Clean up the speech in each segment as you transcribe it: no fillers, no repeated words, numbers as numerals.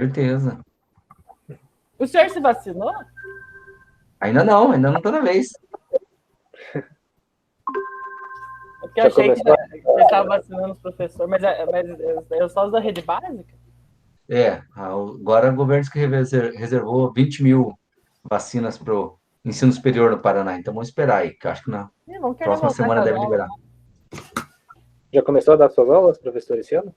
certeza. O senhor se vacinou? Ainda não estou na vez. Porque eu achei que já estava vacinando os professores, mas é só os da rede básica? Agora o governo que reservou 20 mil vacinas para o ensino superior no Paraná. Então vamos esperar aí, que eu acho que na Eu não quero próxima voltar com semana as deve aulas. liberar. Já começou a dar suas aulas, professor, esse ano?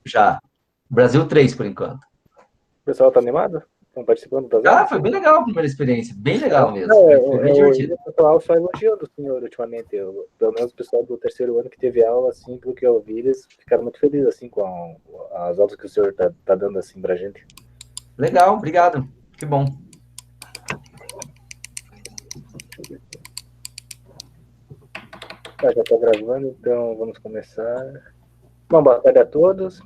Já. Brasil 3 por enquanto. O pessoal está animado? Estão participando das Ah, aulas? foi bem legal a primeira experiência. Bem legal mesmo. Não, Foi bem divertido. o pessoal só elogiando o senhor ultimamente. Pelo menos o pessoal do terceiro ano que teve aula, assim, pelo que eu ouvi, eles ficaram muito felizes assim, com as aulas que o senhor tá dando assim, pra gente. Legal, obrigado. Que bom. Tá, já estou gravando, então vamos começar. Bom, boa tarde a todos.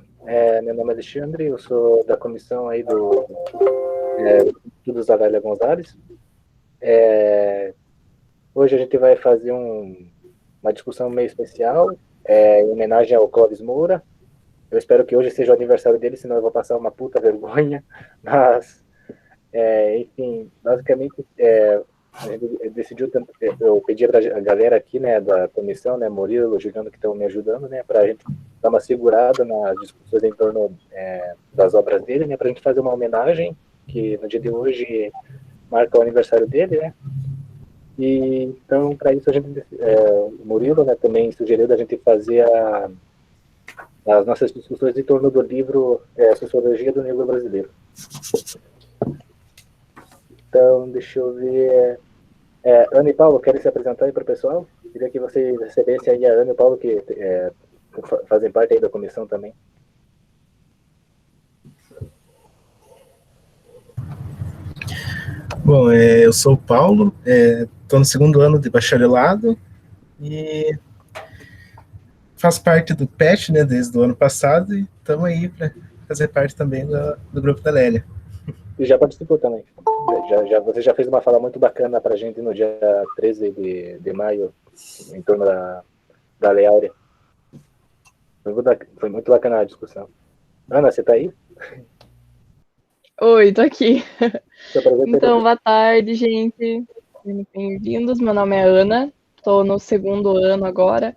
Meu nome é Alexandre, eu sou da comissão aí do Estudos da Lélia Gonzalez. Hoje a gente vai fazer uma discussão meio especial, em homenagem ao Clóvis Moura. Eu espero que hoje seja o aniversário dele, senão eu vou passar uma puta vergonha. Mas, enfim, basicamente, a gente decidiu, eu pedi para a galera aqui, né, da comissão, né, Murilo, Juliano, que estão me ajudando, né, para a gente dar uma segurada nas discussões em torno das obras dele, né, para a gente fazer uma homenagem, que no dia de hoje marca o aniversário dele, né. E então, para isso, o Murilo, né, também sugeriu da gente fazer as nossas discussões em torno do livro Sociologia do Negro Brasileiro. Então, deixa eu ver. Ana e Paulo, querem se apresentar aí para o pessoal? Queria que vocês recebessem aí a Ana e o Paulo, que fazem parte aí da comissão também. Bom, eu sou o Paulo, estou no segundo ano de bacharelado e faço parte do PET, né, desde o ano passado e estamos aí para fazer parte também do grupo da Lélia. E já participou também. Você já fez uma fala muito bacana para a gente no dia 13 de maio, em torno da Lei Áurea. Foi muito bacana a discussão. Ana, você está aí? Oi, tô aqui. Se apresenta aí, Então, boa tarde, gente. Bem-vindos. Meu nome é Ana, tô no segundo ano agora.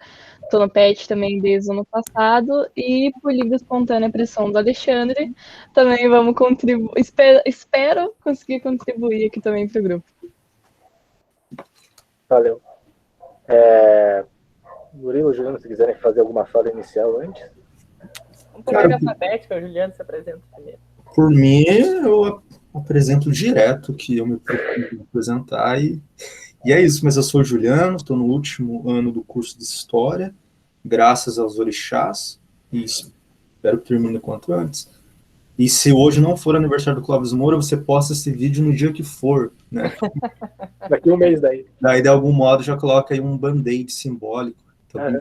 Tô no PET também desde o ano passado e por livre e espontânea pressão do Alexandre, também vamos contribuir. Espero conseguir contribuir aqui também para o grupo. Valeu. Murilo, Juliano, se quiserem fazer alguma fala inicial antes. Vamos por ordem alfabética, o Juliano se apresenta primeiro. Por mim, eu apresento direto que eu me propus apresentar e é isso. Mas eu sou o Juliano, estou no último ano do curso de História, graças aos orixás, e espero que termine quanto antes. E se hoje não for aniversário do Clóvis Moura, você posta esse vídeo no dia que for, né? Daqui um mês daí. Daí, de algum modo, já coloca aí um band-aid simbólico. Então,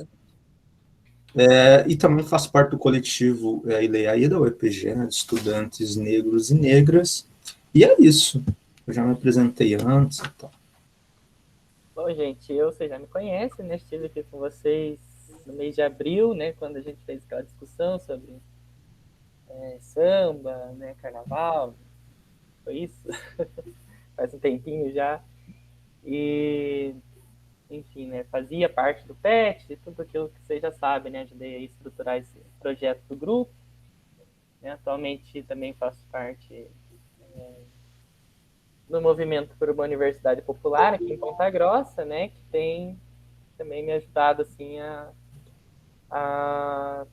e também faço parte do coletivo Ileaída, o EPG, né, de estudantes negros e negras. E é isso. Eu já me apresentei antes e tal. Bom, gente, vocês já me conhecem, né? Estive aqui com vocês no mês de abril, né? Quando a gente fez aquela discussão sobre samba, né? Carnaval. Foi isso? Faz um tempinho já. E, enfim, né? Fazia parte do PET, de tudo aquilo que vocês já sabem, né? Ajudei a estruturar esse projeto do grupo. Né? Atualmente também faço parte do movimento por uma universidade popular aqui em Ponta Grossa, né? Que tem também me ajudado assim a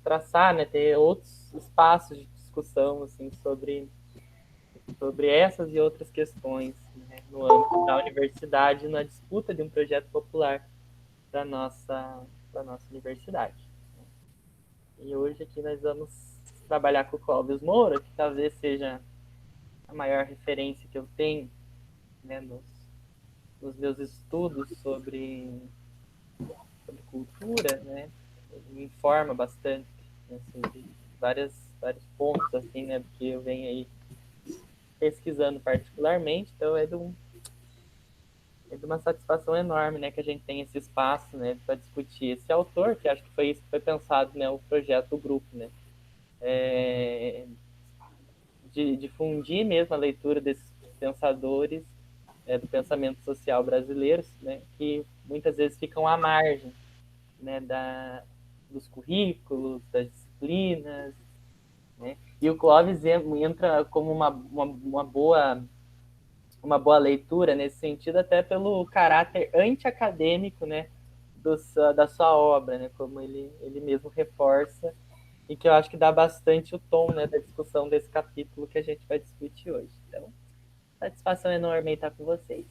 traçar, né, ter outros espaços de discussão assim sobre essas e outras questões, né, no âmbito da universidade, na disputa de um projeto popular da nossa universidade. E hoje aqui nós vamos trabalhar com o Clóvis Moura, que talvez seja a maior referência que eu tenho, né, nos meus estudos sobre cultura, né, me informa bastante, né, sobre vários pontos assim, né, do que eu venho aí pesquisando particularmente. Então é de uma satisfação enorme, né, que a gente tem esse espaço, né, para discutir esse autor, que acho que foi isso que foi pensado, né, o projeto do grupo, né, de difundir mesmo a leitura desses pensadores do pensamento social brasileiro, né, que muitas vezes ficam à margem, né, dos currículos, das disciplinas, né? E o Clóvis entra como uma boa leitura nesse sentido, até pelo caráter anti-acadêmico, né, da sua obra, né, como ele mesmo reforça, e que eu acho que dá bastante o tom, né, da discussão desse capítulo que a gente vai discutir hoje. Então, satisfação enorme estar com vocês.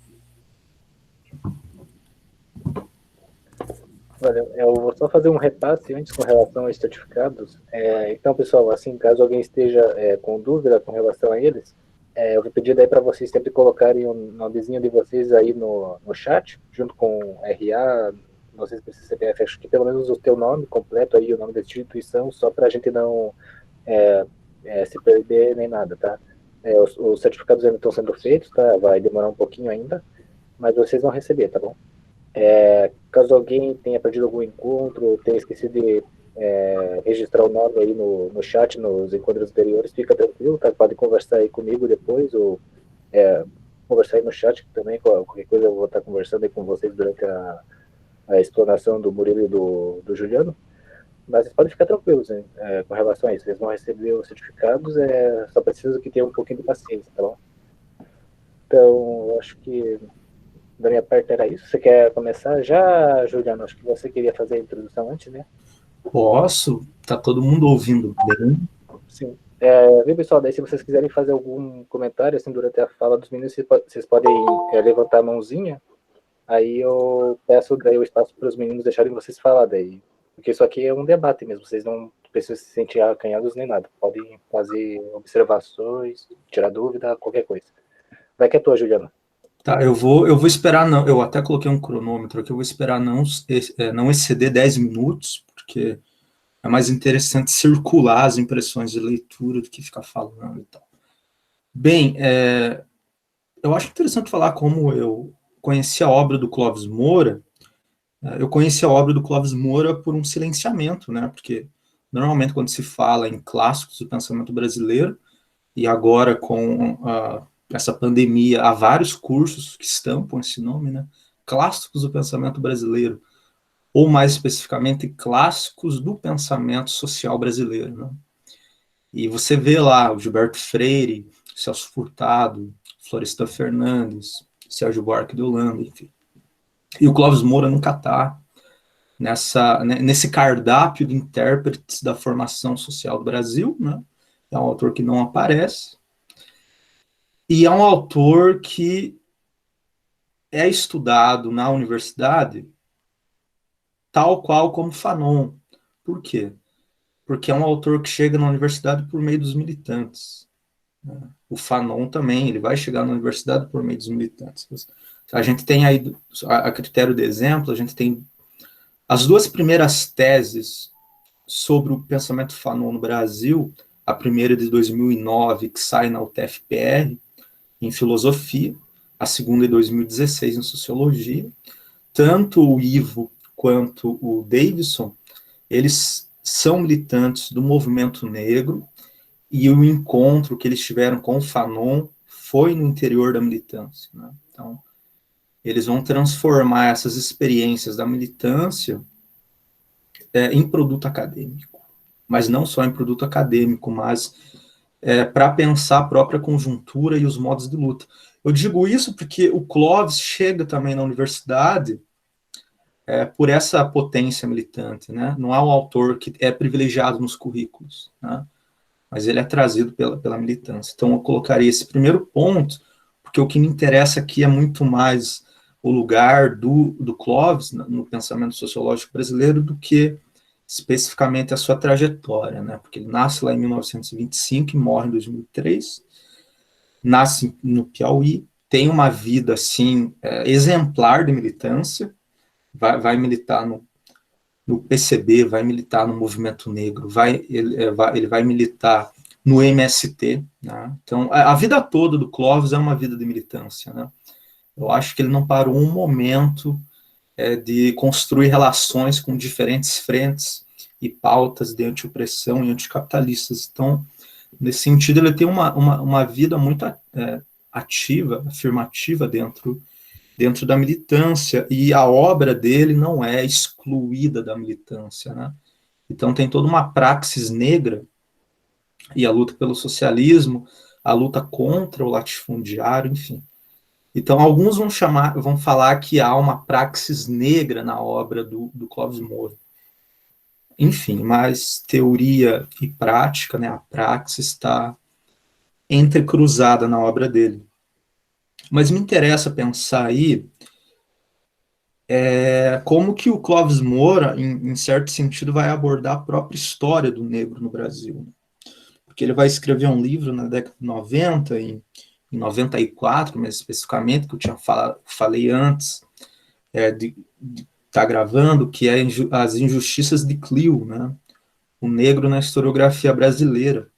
Valeu. Eu vou só fazer um repasse antes com relação aos certificados. Então, pessoal, assim, caso alguém esteja com dúvida com relação a eles, eu vou pedir daí para vocês sempre colocarem o nomezinho de vocês aí no chat, junto com RA, não sei se precisa CPF, acho que pelo menos o teu nome completo aí, o nome da instituição, só para a gente não se perder nem nada, tá? Os certificados ainda estão sendo feitos, tá? Vai demorar um pouquinho ainda, mas vocês vão receber, tá bom? Caso alguém tenha perdido algum encontro, tenha esquecido de registrar o nome aí no chat, nos encontros anteriores, fica tranquilo, tá? Pode conversar aí comigo depois, ou conversar aí no chat também, qualquer coisa eu vou estar conversando aí com vocês durante a explanação do Murilo e do Juliano, mas vocês podem ficar tranquilos, hein, com relação a isso, vocês vão receber os certificados, só preciso que tenha um pouquinho de paciência, tá bom? Então, eu acho que da minha parte era isso. Você quer começar já, Juliano? Acho que você queria fazer a introdução antes, né? Posso? Tá todo mundo ouvindo bem? Sim. Viu, pessoal? Daí, se vocês quiserem fazer algum comentário, assim, durante a fala dos meninos, vocês podem levantar a mãozinha, aí eu peço daí o espaço para os meninos deixarem vocês falar daí. Porque isso aqui é um debate mesmo, vocês não precisam se sentir acanhados nem nada. Podem fazer observações, tirar dúvida, qualquer coisa. Vai que é tua, Juliano. Tá, eu vou esperar, não. Eu até coloquei um cronômetro aqui, eu vou esperar não exceder 10 minutos, porque é mais interessante circular as impressões de leitura do que ficar falando e tal. Bem, eu acho interessante falar como eu conheci a obra do Clóvis Moura. Eu conheci a obra do Clóvis Moura por um silenciamento, né? Porque normalmente quando se fala em clássicos do pensamento brasileiro, e agora com essa pandemia, há vários cursos que estampam esse nome, né? Clássicos do pensamento brasileiro, ou mais especificamente, clássicos do pensamento social brasileiro, né? E você vê lá o Gilberto Freire, Celso Furtado, Florestan Fernandes, Sérgio Buarque de Holanda, enfim. E o Clóvis Moura nunca está nesse cardápio de intérpretes da formação social do Brasil, né? É um autor que não aparece, e é um autor que é estudado na universidade tal qual como Fanon. Por quê? Porque é um autor que chega na universidade por meio dos militantes. O Fanon também, ele vai chegar na universidade por meio dos militantes. A gente tem aí, a critério de exemplo, a gente tem as duas primeiras teses sobre o pensamento Fanon no Brasil, a primeira de 2009, que sai na UTFPR, em filosofia, a segunda de 2016, em sociologia. Tanto o Ivo quanto o Davidson, eles são militantes do movimento negro, e o encontro que eles tiveram com o Fanon foi no interior da militância, né? Então, eles vão transformar essas experiências da militância em produto acadêmico. Mas não só em produto acadêmico, mas para pensar a própria conjuntura e os modos de luta. Eu digo isso porque o Clóvis chega também na universidade por essa potência militante, né? Não é um autor que é privilegiado nos currículos, né? Mas ele é trazido pela militância. Então, eu colocaria esse primeiro ponto, porque o que me interessa aqui é muito mais o lugar do Clóvis no pensamento sociológico brasileiro do que especificamente a sua trajetória, né? Porque ele nasce lá em 1925 e morre em 2003, nasce no Piauí, tem uma vida, assim, exemplar de militância, vai militar no PCB, vai militar no movimento negro, ele vai militar no MST, né? Então, a vida toda do Clóvis é uma vida de militância, né? Eu acho que ele não parou um momento de construir relações com diferentes frentes e pautas de anti-opressão e anticapitalistas. Então, Nesse sentido, ele tem uma vida muito ativa, afirmativa dentro da militância, e a obra dele não é excluída da militância, né? Então tem toda uma praxis negra, e a luta pelo socialismo, a luta contra o latifundiário, enfim. Então alguns vão falar que há uma praxis negra na obra do Clóvis Moura. Enfim, mas teoria e prática, né, a praxis está entrecruzada na obra dele. Mas me interessa pensar aí como que o Clóvis Moura, em certo sentido, vai abordar a própria história do negro no Brasil. Porque ele vai escrever um livro na década de 90, em 94, mais especificamente, que eu falei antes de estar gravando, que é As Injustiças de Clio, né? O negro na historiografia brasileira.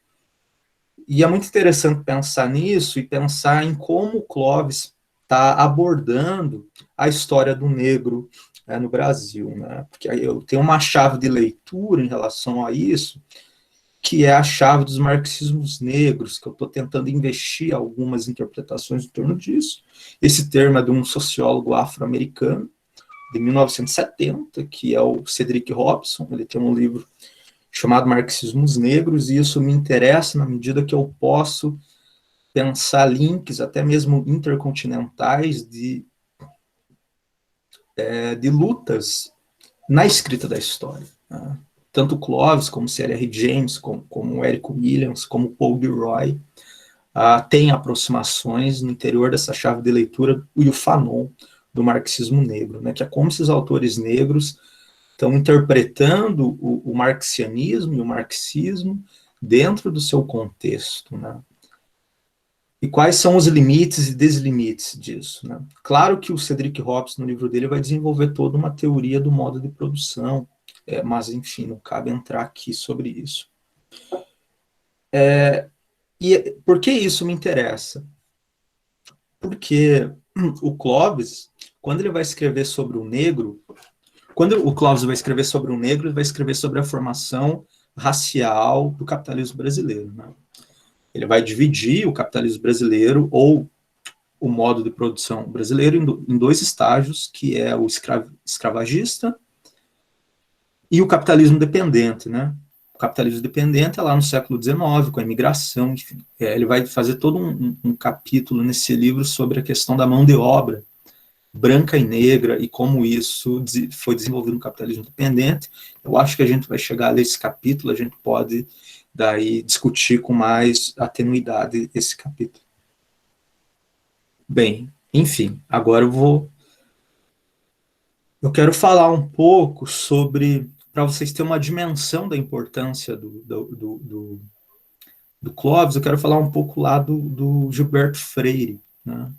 E é muito interessante pensar nisso e pensar em como o Clóvis está abordando a história do negro no Brasil, né? Porque eu tenho uma chave de leitura em relação a isso, que é a chave dos marxismos negros, que eu estou tentando investir algumas interpretações em torno disso. Esse termo é de um sociólogo afro-americano, de 1970, que é o Cedric Robson. Ele tem um livro chamado Marxismos Negros, e isso me interessa na medida que eu posso pensar links, até mesmo intercontinentais, de lutas na escrita da história, né? Tanto Clóvis, como C.L.R. James, como Érico Williams, como Paul Gilroy, têm aproximações no interior dessa chave de leitura, o Fanon, do marxismo negro, né? Que é como esses autores negros estão interpretando o marxianismo e o marxismo dentro do seu contexto, né? E quais são os limites e deslimites disso, né? Claro que o Cedric Robson, no livro dele, vai desenvolver toda uma teoria do modo de produção, mas, enfim, não cabe entrar aqui sobre isso. E por que isso me interessa? Porque o Clóvis, quando ele vai escrever sobre o negro, quando o Clóvis vai escrever sobre o negro, ele vai escrever sobre a formação racial do capitalismo brasileiro, né? Ele vai dividir o capitalismo brasileiro, ou o modo de produção brasileiro, em dois estágios, que é o escravagista e o capitalismo dependente, né? O capitalismo dependente é lá no século XIX, com a imigração, enfim. Ele vai fazer todo um capítulo nesse livro sobre a questão da mão de obra branca e negra, e como isso foi desenvolvido no capitalismo dependente. Eu acho que a gente vai chegar a ler esse capítulo, a gente pode daí discutir com mais atenuidade esse capítulo. Bem, enfim, agora eu quero falar um pouco sobre, para vocês terem uma dimensão da importância do Clóvis, eu quero falar um pouco lá do Gilberto Freire, né?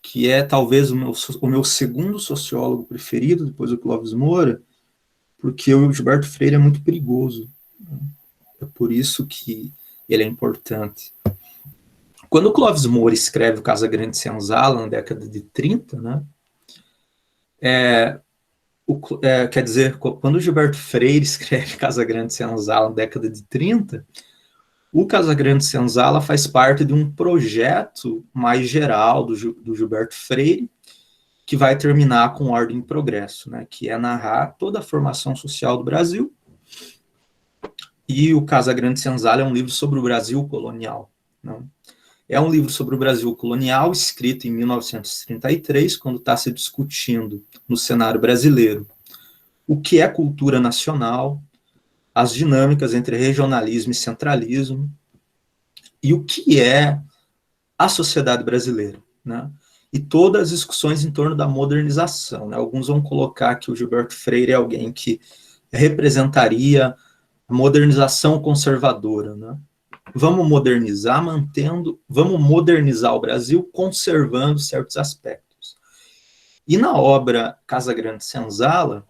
Que é talvez o meu segundo sociólogo preferido, depois do Clóvis Moura, porque o Gilberto Freire é muito perigoso, né? É por isso que ele é importante. Quando o Clóvis Moura escreve o Casagrande Senzala, na década de 30, né, quer dizer, quando o Gilberto Freire escreve Casagrande Senzala, na década de 30, o Casagrande Senzala faz parte de um projeto mais geral do Gilberto Freire, que vai terminar com Ordem e Progresso, né, que é narrar toda a formação social do Brasil. E o Casagrande Senzala é um livro sobre o Brasil colonial, né? É um livro sobre o Brasil colonial, escrito em 1933, quando está se discutindo no cenário brasileiro o que é cultura nacional, as dinâmicas entre regionalismo e centralismo, e o que é a sociedade brasileira, né? E todas as discussões em torno da modernização, né? Alguns vão colocar que o Gilberto Freire é alguém que representaria a modernização conservadora, né? Vamos modernizar vamos modernizar o Brasil conservando certos aspectos. E na obra Casagrande Senzala,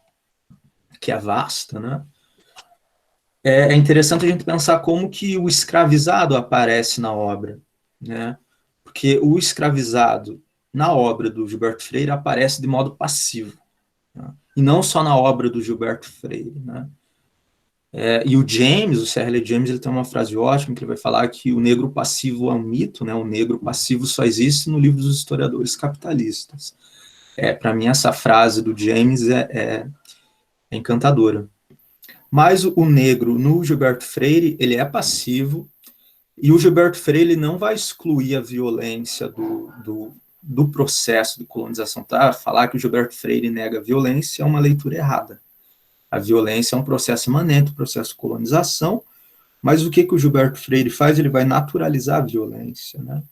que é vasta, né? É interessante a gente pensar como que o escravizado aparece na obra, né? Porque o escravizado na obra do Gilberto Freire aparece de modo passivo, né? E não só na obra do Gilberto Freire, né? E o James, o C.L. James, ele tem uma frase ótima que ele vai falar que o negro passivo é um mito, né? O negro passivo só existe no livro dos historiadores capitalistas. Para mim, essa frase do James é encantadora. Mas o negro, no Gilberto Freire, ele é passivo, e o Gilberto Freire ele não vai excluir a violência do processo de colonização. Tá? Falar que o Gilberto Freire nega a violência é uma leitura errada. A violência é um processo imanente, um processo de colonização, mas o que o Gilberto Freire faz? Ele vai naturalizar a violência, né?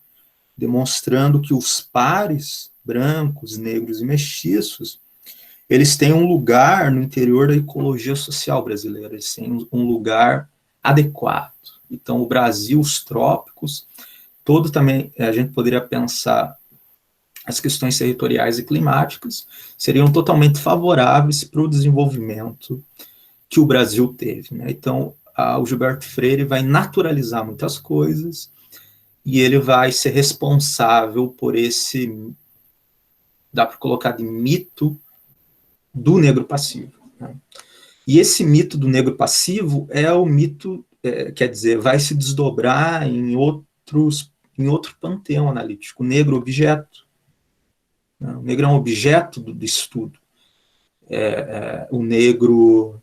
Demonstrando que os pares, brancos, negros e mestiços, eles têm um lugar no interior da ecologia social brasileira, eles têm um lugar adequado. Então, o Brasil, os trópicos, todo também, a gente poderia pensar as questões territoriais e climáticas seriam totalmente favoráveis para o desenvolvimento que o Brasil teve, né? Então, o Gilberto Freire vai naturalizar muitas coisas e ele vai ser responsável por esse, dá para colocar de mito do negro passivo, né? E esse mito do negro passivo é o mito, quer dizer, vai se desdobrar em outro panteão analítico, o negro objeto. O negro é um objeto do estudo. O negro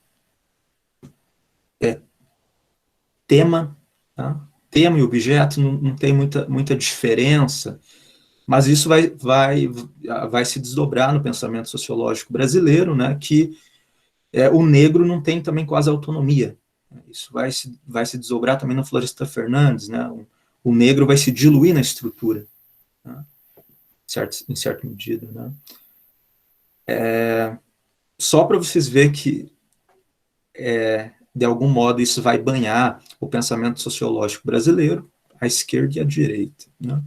é tema, tá? Tema e objeto não tem muita diferença, mas isso vai se desdobrar no pensamento sociológico brasileiro, né, que o negro não tem também quase autonomia. Isso vai se desdobrar também no Florestan Fernandes, né? O negro vai se diluir na estrutura, né? Em certa medida, né? Só para vocês verem que, de algum modo, isso vai banhar o pensamento sociológico brasileiro, a esquerda e a direita, né?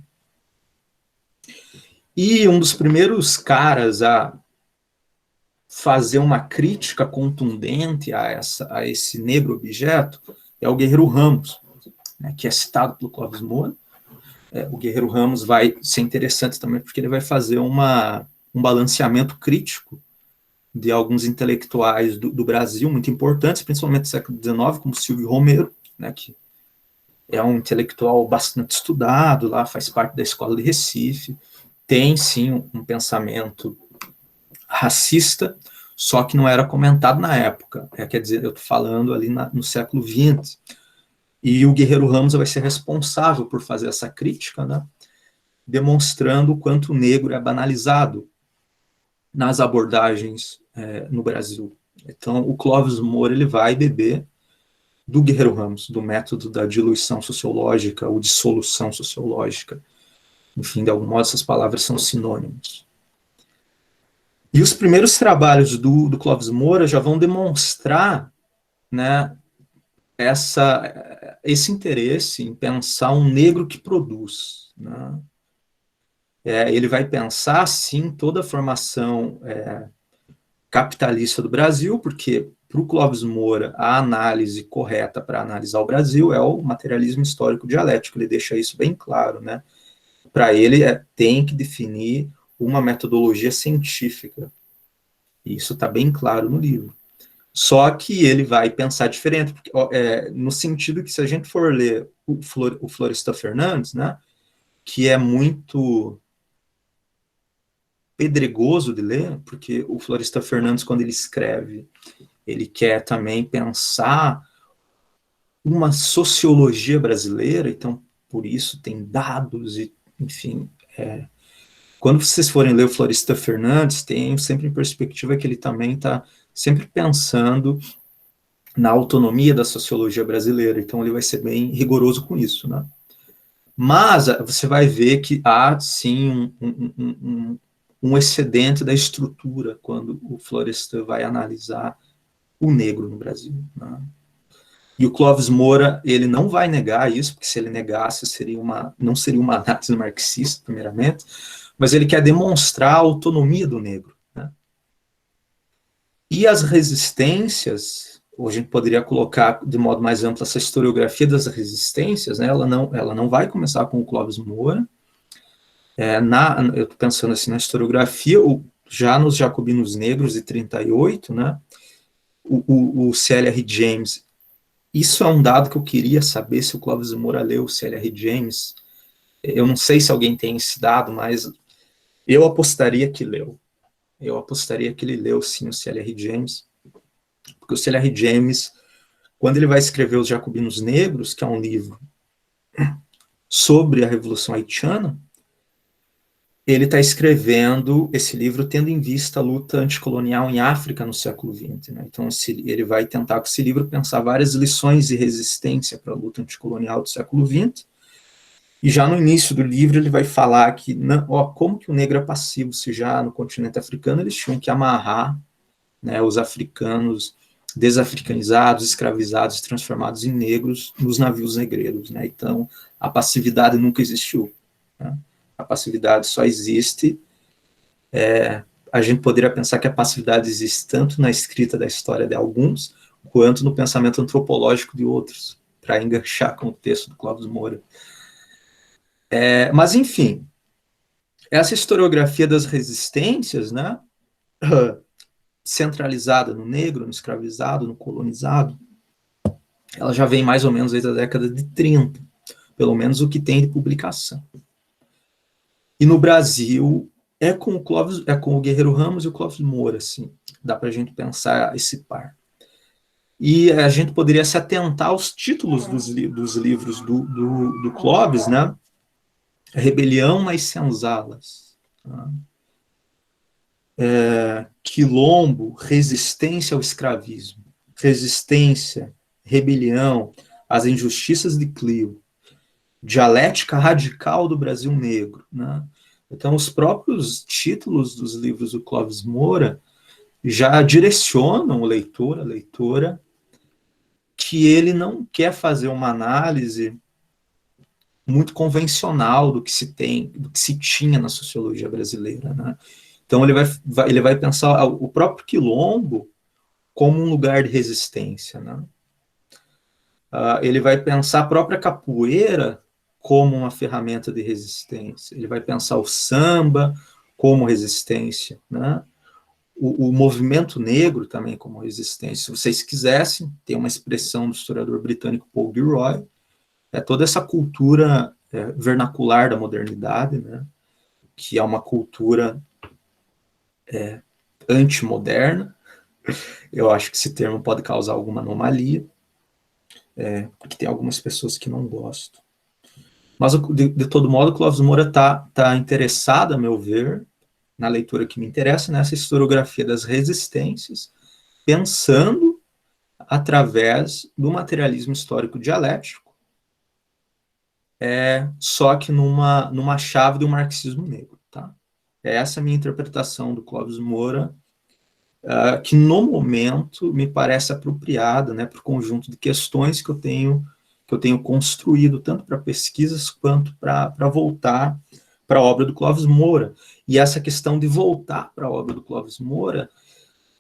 E um dos primeiros caras a fazer uma crítica contundente a esse negro objeto é o Guerreiro Ramos, né, que é citado pelo Clóvis Moura. O Guerreiro Ramos vai ser interessante também porque ele vai fazer um balanceamento crítico de alguns intelectuais do Brasil muito importantes, principalmente do século XIX, como Silvio Romero, né, que é um intelectual bastante estudado, lá faz parte da escola de Recife, tem sim um pensamento racista, só que não era comentado na época. Quer dizer, eu estou falando ali no século XX. E o Guerreiro Ramos vai ser responsável por fazer essa crítica, né, demonstrando o quanto o negro é banalizado nas abordagens no Brasil. Então, o Clóvis Moura ele vai beber do Guerreiro Ramos, do método da diluição sociológica ou dissolução sociológica. Enfim, de algum modo, essas palavras são sinônimos. E os primeiros trabalhos do Clóvis Moura já vão demonstrar, né, esse interesse em pensar um negro que produz, né? Ele vai pensar, sim, toda a formação capitalista do Brasil, porque para o Clóvis Moura a análise correta para analisar o Brasil é o materialismo histórico dialético, ele deixa isso bem claro, né? Para ele tem que definir uma metodologia científica, e isso está bem claro no livro. Só que ele vai pensar diferente, porque, no sentido que se a gente for ler o Florestan Fernandes, né, que é muito pedregoso de ler, porque o Florestan Fernandes, quando ele escreve, ele quer também pensar uma sociologia brasileira, então, por isso, tem dados, e, enfim, quando vocês forem ler o Florestan Fernandes, tenham sempre em perspectiva que ele também está sempre pensando na autonomia da sociologia brasileira, então ele vai ser bem rigoroso com isso, né? Mas você vai ver que há, sim, um excedente da estrutura quando o Florestan vai analisar o negro no Brasil, né? E o Clóvis Moura, ele não vai negar isso, porque se ele negasse, não seria uma análise marxista, primeiramente, mas ele quer demonstrar a autonomia do negro, né? E as resistências, ou a gente poderia colocar de modo mais amplo essa historiografia das resistências, né? Ela não vai começar com o Clóvis Moura. Eu estou pensando assim na historiografia, já nos Jacobinos Negros de 38, né? O C.L.R. James isso é um dado que eu queria saber se o Clóvis Moura leu o C.L.R. James. Eu não sei se alguém tem esse dado, mas eu apostaria que leu. Eu apostaria que ele leu, sim, o C.L.R. James, porque o C.L.R. James, quando ele vai escrever Os Jacobinos Negros, que é um livro sobre a Revolução Haitiana, ele está escrevendo esse livro tendo em vista a luta anticolonial em África no século XX. Né? Então, ele vai tentar, com esse livro, pensar várias lições de resistência para a luta anticolonial do século XX. E já no início do livro ele vai falar que, como que o negro é passivo, se já no continente africano eles tinham que amarrar, né, os africanos desafricanizados, escravizados, transformados em negros nos navios negreiros. Né? Então, a passividade nunca existiu. Né? A passividade só existe, a gente poderia pensar que a passividade existe tanto na escrita da história de alguns, quanto no pensamento antropológico de outros, para enganchar com o texto do Clóvis Moura. Mas, enfim, essa historiografia das resistências, né, centralizada no negro, no escravizado, no colonizado, ela já vem mais ou menos desde a década de 30, pelo menos o que tem de publicação. E no Brasil, com o Guerreiro Ramos e o Clóvis Moura, assim, dá para a gente pensar esse par. E a gente poderia se atentar aos títulos dos livros do Clóvis, né? Rebelião nas Senzalas, tá? Quilombo, resistência ao escravismo, resistência, rebelião, as injustiças de Clio, dialética radical do Brasil negro, né? Então, os próprios títulos dos livros do Clóvis Moura já direcionam o leitor, a leitora, que ele não quer fazer uma análise muito convencional do que se tem, do que se tinha na sociologia brasileira, né? Então ele vai pensar o próprio quilombo como um lugar de resistência, né? Ele vai pensar a própria capoeira como uma ferramenta de resistência. Ele vai pensar o samba como resistência, né? O movimento negro também como resistência. Se vocês quisessem, tem uma expressão do historiador britânico Paul Gilroy, toda essa cultura vernacular da modernidade, né, que é uma cultura antimoderna. Eu acho que esse termo pode causar alguma anomalia, porque tem algumas pessoas que não gostam. Mas, de todo modo, o Clóvis Moura está interessado, a meu ver, na leitura que me interessa, nessa historiografia das resistências, pensando através do materialismo histórico dialético, só que numa chave do marxismo negro. Tá? Essa é a minha interpretação do Clóvis Moura, que no momento me parece apropriada, né, para o conjunto de questões que eu tenho construído, tanto para pesquisas quanto para voltar para a obra do Clóvis Moura. E essa questão de voltar para a obra do Clóvis Moura,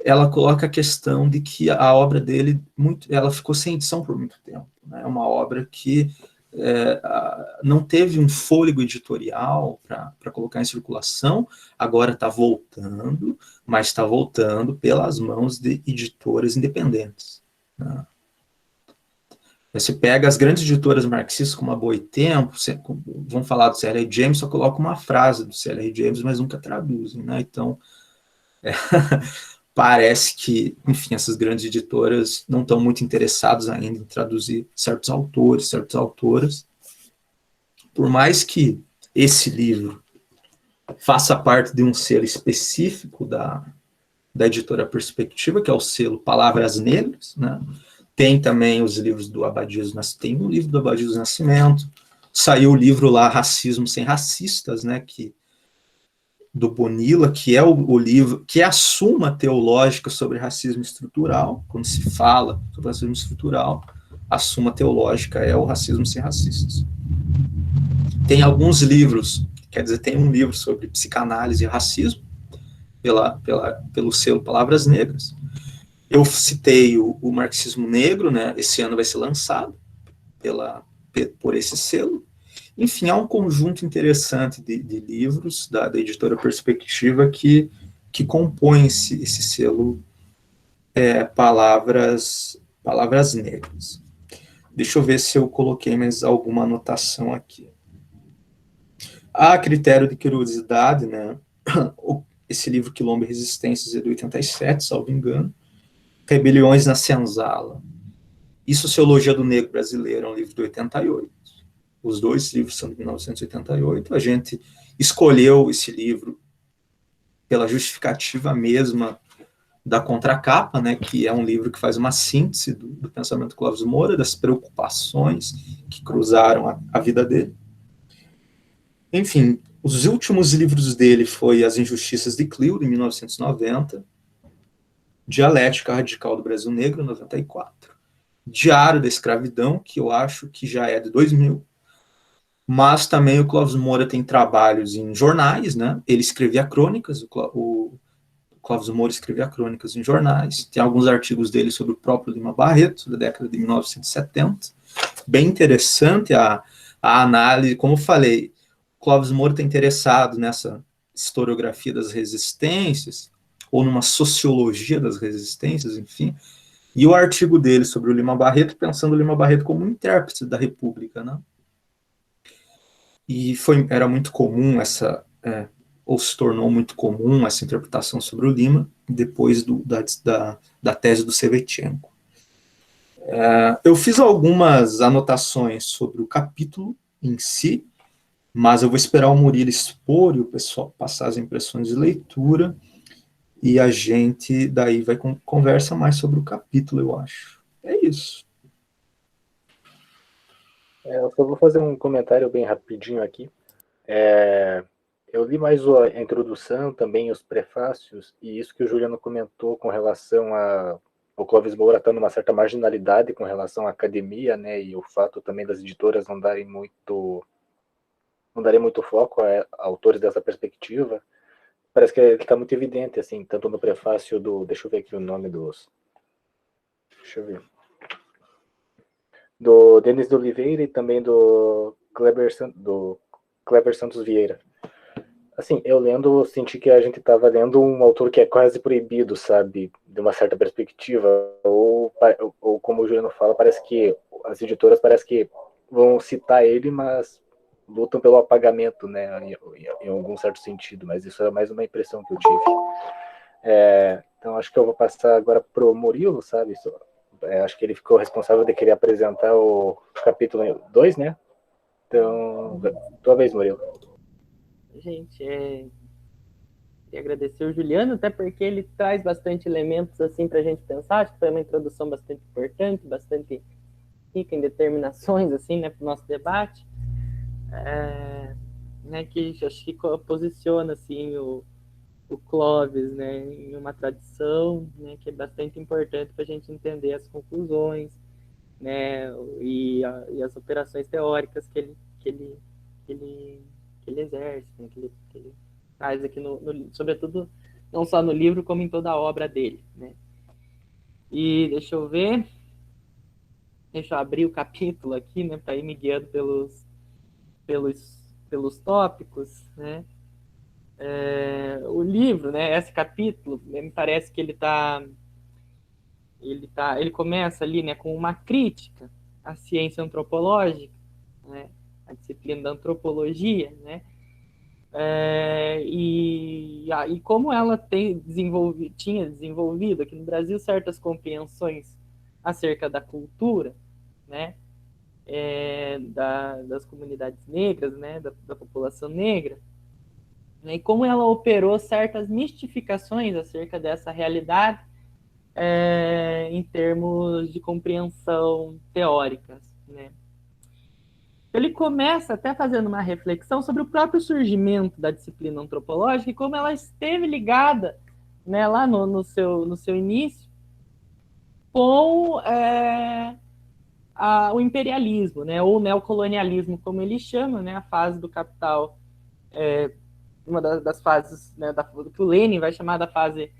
ela coloca a questão de que a obra dele ela ficou sem edição por muito tempo. Né? É uma obra que não teve um fôlego editorial para colocar em circulação, agora está voltando, mas está voltando pelas mãos de editoras independentes. Né? Você pega as grandes editoras marxistas como a Boitempo, vão falar do C.L.R. James, só coloca uma frase do C.L.R. James, mas nunca traduzem, né? Então, parece que, enfim, essas grandes editoras não estão muito interessadas ainda em traduzir certos autores, certas autoras. Por mais que esse livro faça parte de um selo específico da editora Perspectiva, que é o selo Palavras Negras, né? Tem também os livros do Abadias, tem um livro do Abadias do Nascimento, saiu o livro lá, Racismo Sem Racistas, né, do Bonilla, que é o livro, que é a suma teológica sobre racismo estrutural. Quando se fala sobre racismo estrutural, a suma teológica é o Racismo Sem Racistas. Tem alguns livros, quer dizer, tem um livro sobre psicanálise e racismo, pelo selo Palavras Negras. Eu citei o Marxismo Negro, né? Esse ano vai ser lançado por esse selo. Enfim, há um conjunto interessante de livros da editora Perspectiva que compõem esse selo Palavras Negras. Deixa eu ver se eu coloquei mais alguma anotação aqui. A critério de curiosidade, né? Esse livro Quilombo e Resistências é de 87, salvo engano. Rebeliões na Senzala e Sociologia do Negro Brasileiro, é um livro de 88. Os dois livros são de 1988. A gente escolheu esse livro pela justificativa mesma da contracapa, né, que é um livro que faz uma síntese do pensamento do Clóvis Moura, das preocupações que cruzaram a vida dele. Enfim, os últimos livros dele foi As Injustiças de Clio, de 1990, Dialética Radical do Brasil Negro, 94, Diário da Escravidão, que eu acho que já é de 2000, mas também o Clóvis Moura tem trabalhos em jornais, né? Ele escrevia crônicas, o Clóvis Moura escrevia crônicas em jornais, tem alguns artigos dele sobre o próprio Lima Barreto, da década de 1970, bem interessante a análise, como eu falei, o Clóvis Moura está interessado nessa historiografia das resistências, ou numa sociologia das resistências, enfim, e o artigo dele sobre o Lima Barreto, pensando o Lima Barreto como um intérprete da República, né? E era muito comum ou se tornou muito comum essa interpretação sobre o Lima, depois da tese do Shevchenko. Eu fiz algumas anotações sobre o capítulo em si, mas eu vou esperar o Murilo expor e o pessoal passar as impressões de leitura, e a gente daí vai conversa mais sobre o capítulo, eu acho. É isso. Eu só vou fazer um comentário bem rapidinho aqui. Eu li mais a introdução, também os prefácios, e isso que o Juliano comentou com relação ao Clóvis Moura estar numa certa marginalidade com relação à academia, né, e o fato também das editoras não darem muito foco a autores dessa perspectiva. Parece que está muito evidente, assim, tanto no prefácio deixa eu ver aqui o nome deixa eu ver, do Denis de Oliveira e também do Kleber Santos Vieira. Assim, eu lendo, senti que a gente estava lendo um autor que é quase proibido, sabe, de uma certa perspectiva, ou como o Juliano fala, parece que as editoras vão citar ele, mas lutam pelo apagamento, né, em algum certo sentido, mas isso é mais uma impressão que eu tive. Então acho que eu vou passar agora pro Murilo, sabe, acho que ele ficou responsável de querer apresentar o capítulo 2, né, então, tua vez, Murilo. Gente, queria agradecer o Juliano, até porque ele traz bastante elementos assim para a gente pensar. Acho que foi uma introdução bastante importante, bastante rica em determinações assim, né, para o nosso debate, né, que acho que posiciona assim o Clóvis, né, em uma tradição, né, que é bastante importante para a gente entender as conclusões, né, e as operações teóricas que ele exerce, né, que ele faz aqui, sobretudo, não só no livro, como em toda a obra dele, né. E deixa eu abrir o capítulo aqui, né, para ir me guiando pelos tópicos, né. O livro, né, esse capítulo, me parece que ele começa ali, né, com uma crítica à ciência antropológica, né, a disciplina da antropologia, né, e como ela tinha desenvolvido aqui no Brasil certas compreensões acerca da cultura, né, das comunidades negras, né, da população negra, né, e como ela operou certas mistificações acerca dessa realidade em termos de compreensão teóricas, né. Ele começa até fazendo uma reflexão sobre o próprio surgimento da disciplina antropológica e como ela esteve ligada, né, lá no seu início com o imperialismo, né, ou o neocolonialismo, como ele chama, né, a fase do capital, uma das fases, né, que o Lenin vai chamar da fase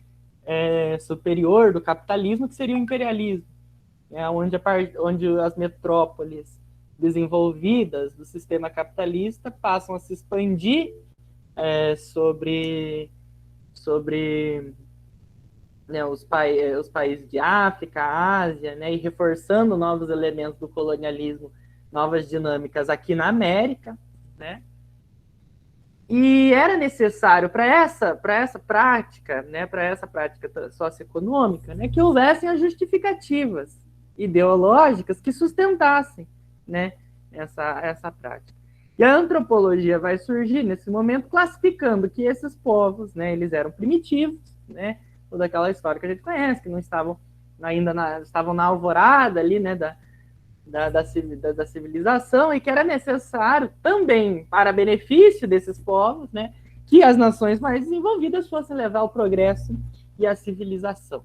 superior do capitalismo, que seria o imperialismo, né, onde as metrópoles desenvolvidas do sistema capitalista passam a se expandir sobre né, os países de África, Ásia, né, e reforçando novos elementos do colonialismo, novas dinâmicas aqui na América, né? E era necessário para essa prática, né, para essa prática socioeconômica, né, que houvessem as justificativas ideológicas que sustentassem, né, essa prática. E a antropologia vai surgir nesse momento classificando que esses povos, né, eles eram primitivos, né, toda aquela história que a gente conhece, que não estavam estavam na alvorada ali, né, da civilização, e que era necessário também, para benefício desses povos, né, que as nações mais desenvolvidas fossem levar o progresso e a civilização.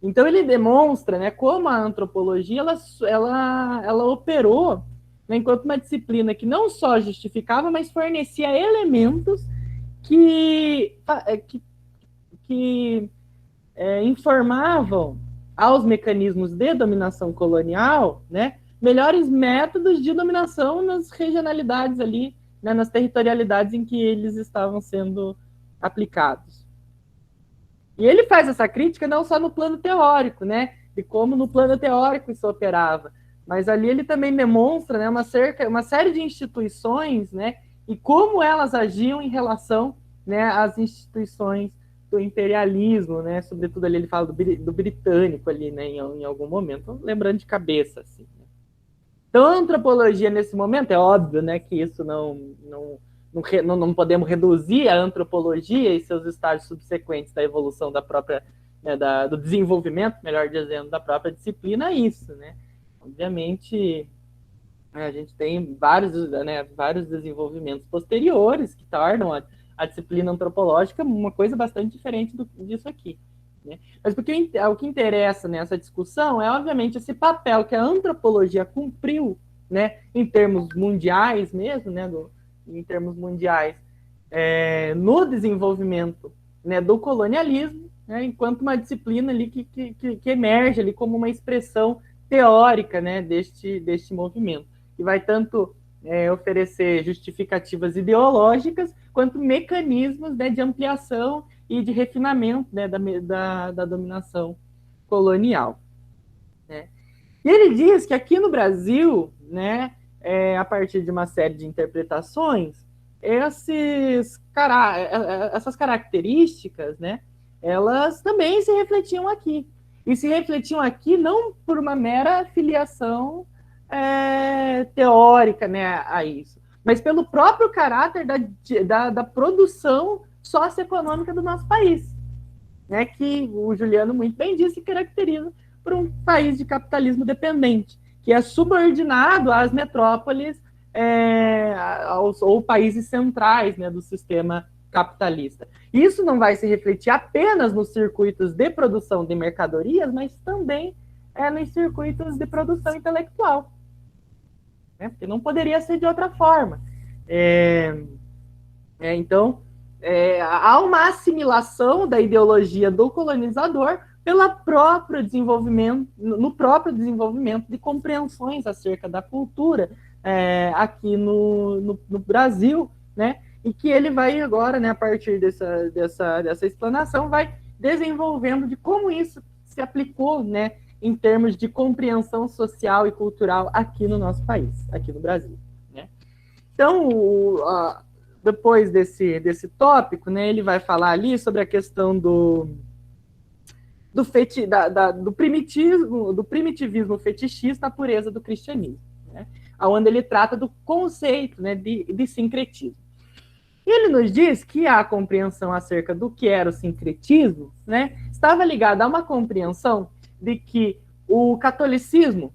Então ele demonstra, né, como a antropologia ela operou, né, enquanto uma disciplina que não só justificava, mas fornecia elementos que informavam aos mecanismos de dominação colonial, né, melhores métodos de dominação nas regionalidades ali, né, nas territorialidades em que eles estavam sendo aplicados. E ele faz essa crítica não só no plano teórico, né, de como no plano teórico isso operava, mas ali ele também demonstra, né, uma série de instituições, né, e como elas agiam em relação, né, às instituições do imperialismo, né, sobretudo ali ele fala do britânico ali, né, em algum momento, lembrando de cabeça, assim. Né? Então, a antropologia nesse momento, é óbvio, né, que isso não podemos reduzir a antropologia e seus estágios subsequentes da evolução da própria, né, do desenvolvimento, melhor dizendo, da própria disciplina a isso, né. Obviamente, a gente tem vários desenvolvimentos posteriores que tornam a disciplina antropológica uma coisa bastante diferente disso aqui. Né? Mas porque o que interessa nessa discussão é, obviamente, esse papel que a antropologia cumpriu, né, em termos mundiais mesmo, né, em termos mundiais, no desenvolvimento, né, do colonialismo, né, enquanto uma disciplina ali que emerge ali como uma expressão teórica, né, deste movimento, que vai tanto oferecer justificativas ideológicas quanto mecanismos, né, de ampliação e de refinamento, né, da dominação colonial. Né? E ele diz que aqui no Brasil, né, a partir de uma série de interpretações, essas características, né, elas também se refletiam aqui. E se refletiam aqui não por uma mera filiação teórica, né, a isso, mas pelo próprio caráter da produção socioeconômica do nosso país, né, que o Juliano muito bem disse, caracteriza por um país de capitalismo dependente, que é subordinado às metrópoles ou países centrais, né, do sistema capitalista. Isso não vai se refletir apenas nos circuitos de produção de mercadorias, mas também nos circuitos de produção intelectual. Né? Porque não poderia ser de outra forma. Então, há uma assimilação da ideologia do colonizador no próprio desenvolvimento de compreensões acerca da cultura aqui no Brasil, né? E que ele vai agora, né, a partir dessa explanação, vai desenvolvendo de como isso se aplicou, né, em termos de compreensão social e cultural aqui no nosso país, aqui no Brasil. Né? Então, depois desse tópico, né, ele vai falar ali sobre a questão do primitivismo fetichista, a pureza do cristianismo, né, onde ele trata do conceito, né, de sincretismo. E ele nos diz que a compreensão acerca do que era o sincretismo, né, estava ligada a uma compreensão de que o catolicismo,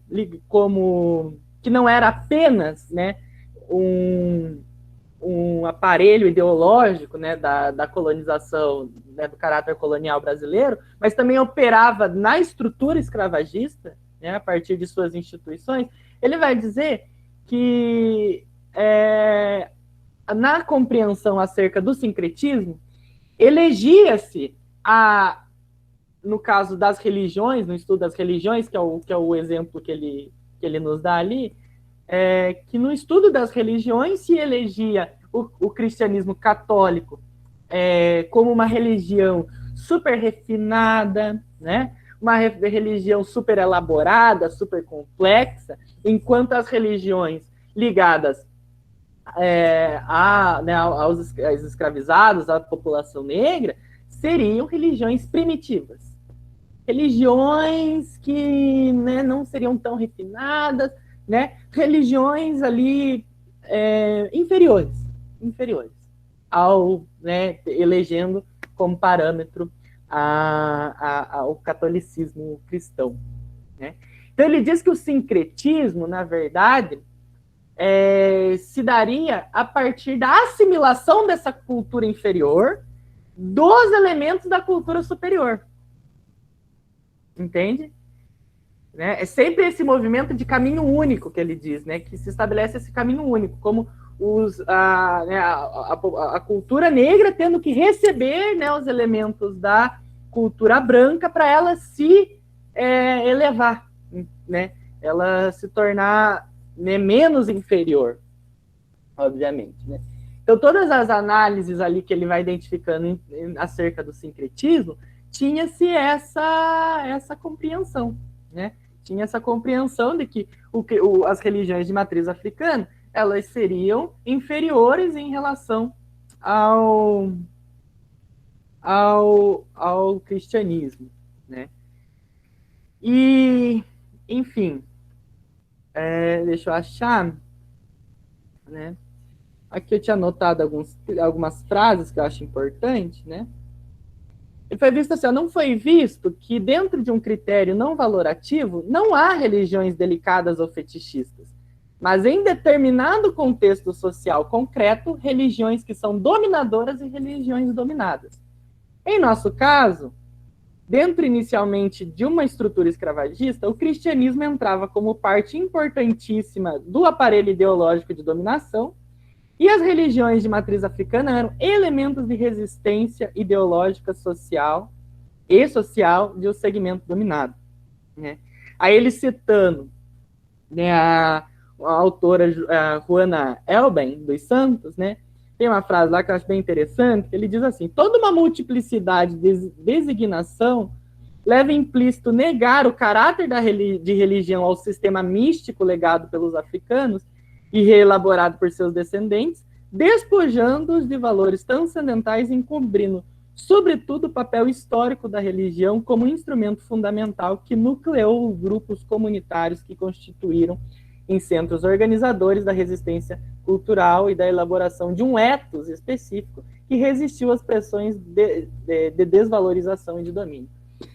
que não era apenas, né, um aparelho ideológico, né, da colonização, né, do caráter colonial brasileiro, mas também operava na estrutura escravagista, né, a partir de suas instituições. Ele vai dizer que na compreensão acerca do sincretismo, elegia-se no caso das religiões, no estudo das religiões, que é o exemplo que ele nos dá ali, que no estudo das religiões se elegia o cristianismo católico como uma religião super refinada, né? Uma religião super elaborada, super complexa, enquanto as religiões ligadas aos escravizados, à população negra, seriam religiões primitivas. Religiões que, né, não seriam tão refinadas, né? Religiões ali inferiores, né, elegendo como parâmetro ao catolicismo cristão, né? Então ele diz que o sincretismo, na verdade, se daria a partir da assimilação dessa cultura inferior dos elementos da cultura superior. Entende? Né? É sempre esse movimento de caminho único que ele diz, né? Que se estabelece esse caminho único, como a cultura negra tendo que receber, né, os elementos da cultura branca para ela se elevar, né? Ela se tornar, né, menos inferior, obviamente, né? Então, todas as análises ali que ele vai identificando acerca do sincretismo, tinha-se essa compreensão, né? Tinha essa compreensão de que as religiões de matriz africana, elas seriam inferiores em relação ao cristianismo, né? E, enfim, deixa eu achar, né? Aqui eu tinha anotado algumas frases que eu acho importantes, né? Ele foi visto assim, não foi visto que dentro de um critério não valorativo não há religiões delicadas ou fetichistas, mas em determinado contexto social concreto, religiões que são dominadoras e religiões dominadas. Em nosso caso, dentro inicialmente de uma estrutura escravagista, o cristianismo entrava como parte importantíssima do aparelho ideológico de dominação, e as religiões de matriz africana eram elementos de resistência ideológica social de um segmento dominado, né? Aí ele citando, né, a autora Juana Elben dos Santos, né, tem uma frase lá que eu acho bem interessante, que ele diz assim: toda uma multiplicidade de designação leva implícito negar o caráter de religião ao sistema místico legado pelos africanos e reelaborado por seus descendentes, despojando-os de valores transcendentais e encobrindo, sobretudo, o papel histórico da religião como instrumento fundamental que nucleou os grupos comunitários que constituíram em centros organizadores da resistência cultural e da elaboração de um ethos específico que resistiu às pressões de desvalorização e de domínio.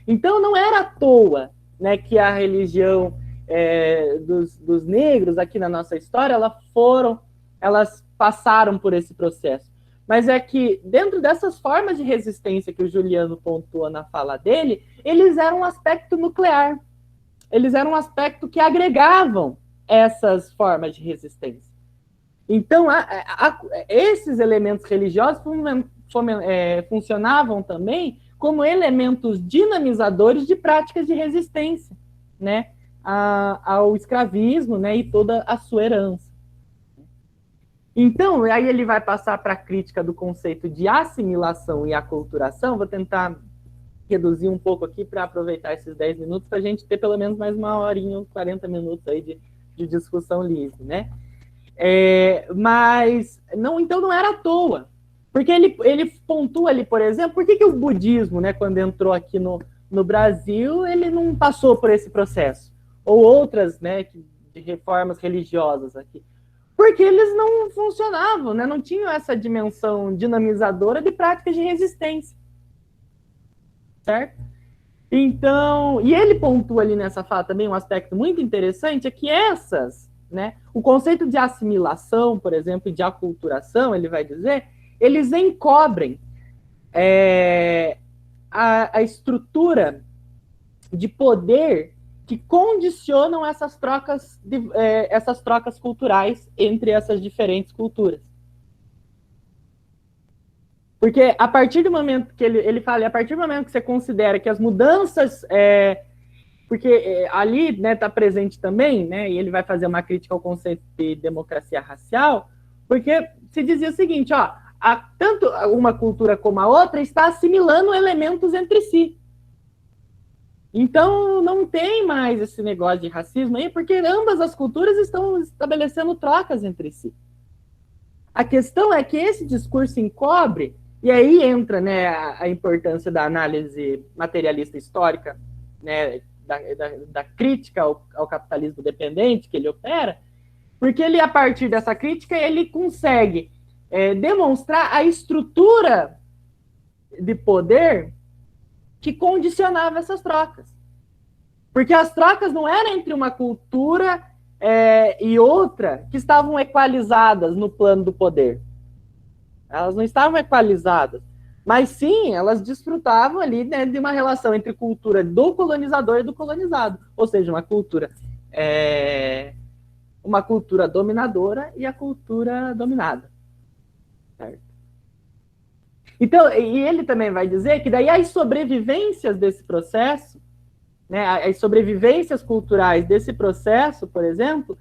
Então, não era à toa, né, que a religião dos negros aqui na nossa história, elas passaram por esse processo. Mas é que, dentro dessas formas de resistência que o Juliano pontua na fala dele, eles eram um aspecto nuclear. Eles eram um aspecto que agregavam essas formas de resistência. Então, esses elementos religiosos funcionavam também como elementos dinamizadores de práticas de resistência, né, ao escravismo, né, e toda a sua herança. Então, aí ele vai passar para a crítica do conceito de assimilação e aculturação. Vou tentar reduzir um pouco aqui para aproveitar esses 10 minutos para a gente ter pelo menos mais uma horinha, 40 minutos aí de discussão livre, né? Mas, então não era à toa. Porque ele pontua ali, por exemplo, por que o budismo, né, quando entrou aqui no Brasil, ele não passou por esse processo? Ou outras, né, de reformas religiosas aqui. Porque eles não funcionavam, né? Não tinham essa dimensão dinamizadora de práticas de resistência. Certo? Então, e ele pontua ali nessa fala também um aspecto muito interessante, é que né, o conceito de assimilação, por exemplo, e de aculturação, ele vai dizer, eles encobrem a estrutura de poder que condicionam essas trocas culturais entre essas diferentes culturas. Porque a partir do momento que ele fala, a partir do momento que você considera que as mudanças, porque ali, né, está presente também, né, e ele vai fazer uma crítica ao conceito de democracia racial, porque se dizia o seguinte, ó, tanto uma cultura como a outra está assimilando elementos entre si. Então, não tem mais esse negócio de racismo aí, porque ambas as culturas estão estabelecendo trocas entre si. A questão é que esse discurso encobre, e aí entra, né, a importância da análise materialista histórica, né, da crítica ao capitalismo dependente que ele opera, porque ele, a partir dessa crítica, ele consegue demonstrar a estrutura de poder que condicionava essas trocas. Porque as trocas não eram entre uma cultura e outra que estavam equalizadas no plano do poder. Elas não estavam equalizadas, mas sim, elas desfrutavam ali, né, de uma relação entre cultura do colonizador e do colonizado, ou seja, uma cultura dominadora e a cultura dominada. Certo? Então, e ele também vai dizer que daí as sobrevivências desse processo, né, as sobrevivências culturais desse processo, por exemplo,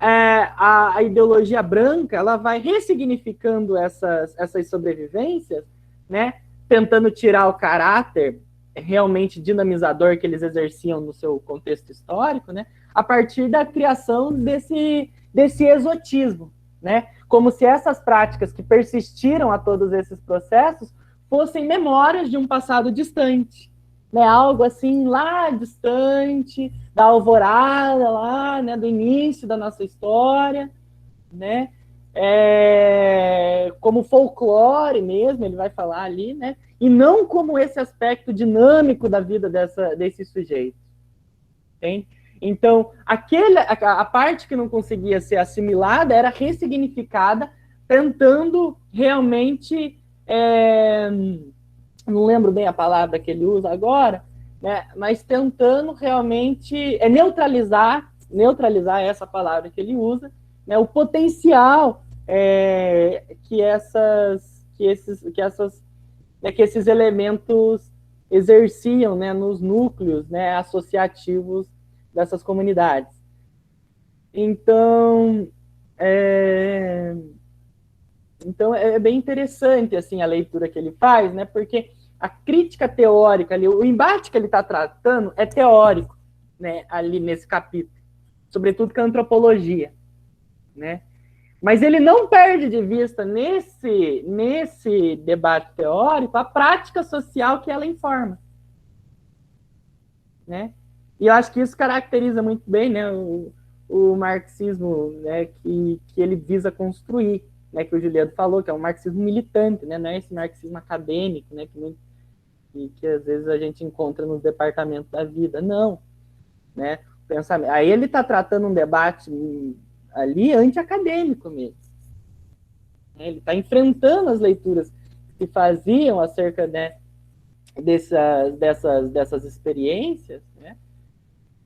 a ideologia branca ela vai ressignificando essas sobrevivências, né, tentando tirar o caráter realmente dinamizador que eles exerciam no seu contexto histórico, né, a partir da criação desse exotismo, né, como se essas práticas que persistiram a todos esses processos fossem memórias de um passado distante, né, algo assim lá distante, da alvorada lá, né, do início da nossa história, né, como folclore mesmo, ele vai falar ali, né, e não como esse aspecto dinâmico da vida desse sujeito. Entende? Então, a parte que não conseguia ser assimilada era ressignificada, tentando realmente, não lembro bem a palavra que ele usa agora, né, mas tentando realmente neutralizar essa palavra que ele usa, né, o potencial que esses elementos exerciam, né, nos núcleos, né, associativos dessas comunidades. Então, é bem interessante assim a leitura que ele faz, né, porque a crítica teórica ali, o embate que ele está tratando é teórico, né, ali nesse capítulo, sobretudo com a antropologia, né? Mas ele não perde de vista nesse debate teórico a prática social que ela informa, né? E eu acho que isso caracteriza muito bem, né, o marxismo, né, que ele visa construir, né, que o Juliano falou, que é um marxismo militante, né, não é esse marxismo acadêmico, né, que às vezes a gente encontra nos departamentos da vida, não, né, pensamento. Aí ele está tratando um debate ali anti-acadêmico mesmo, né, ele está enfrentando as leituras que se faziam acerca, né, dessas experiências, né,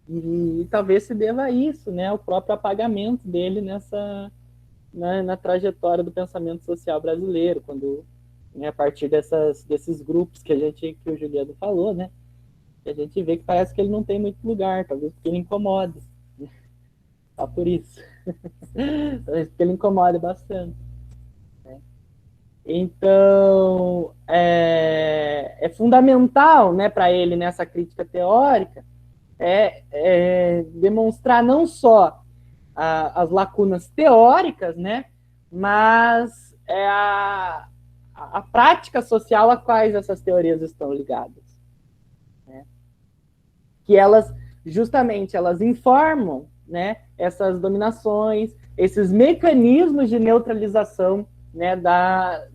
e talvez se deva a isso, né, o próprio apagamento dele na trajetória do pensamento social brasileiro, quando, né, a partir desses grupos que o Juliano falou, né, que a gente vê que parece que ele não tem muito lugar, talvez porque ele incomoda, né? Só por isso. Talvez porque ele incomoda bastante, né? Então, é fundamental, né, para ele, nessa crítica teórica, demonstrar não só as lacunas teóricas, né, mas a prática social a quais essas teorias estão ligadas, né? Que elas, justamente, elas informam, né, essas dominações, esses mecanismos de neutralização, né, das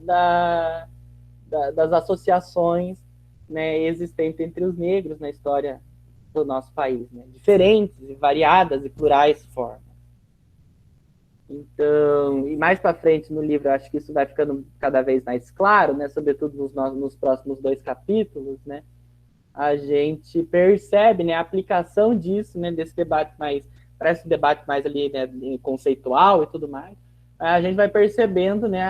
associações, né, existentes entre os negros na história do nosso país, né, diferentes e variadas e plurais formas. Então, e mais para frente no livro, eu acho que isso vai ficando cada vez mais claro, né, sobretudo nos próximos 2 capítulos, né, a gente percebe, né, a aplicação disso, né, desse debate mais, parece um debate mais ali, né, conceitual e tudo mais, a gente vai percebendo, né,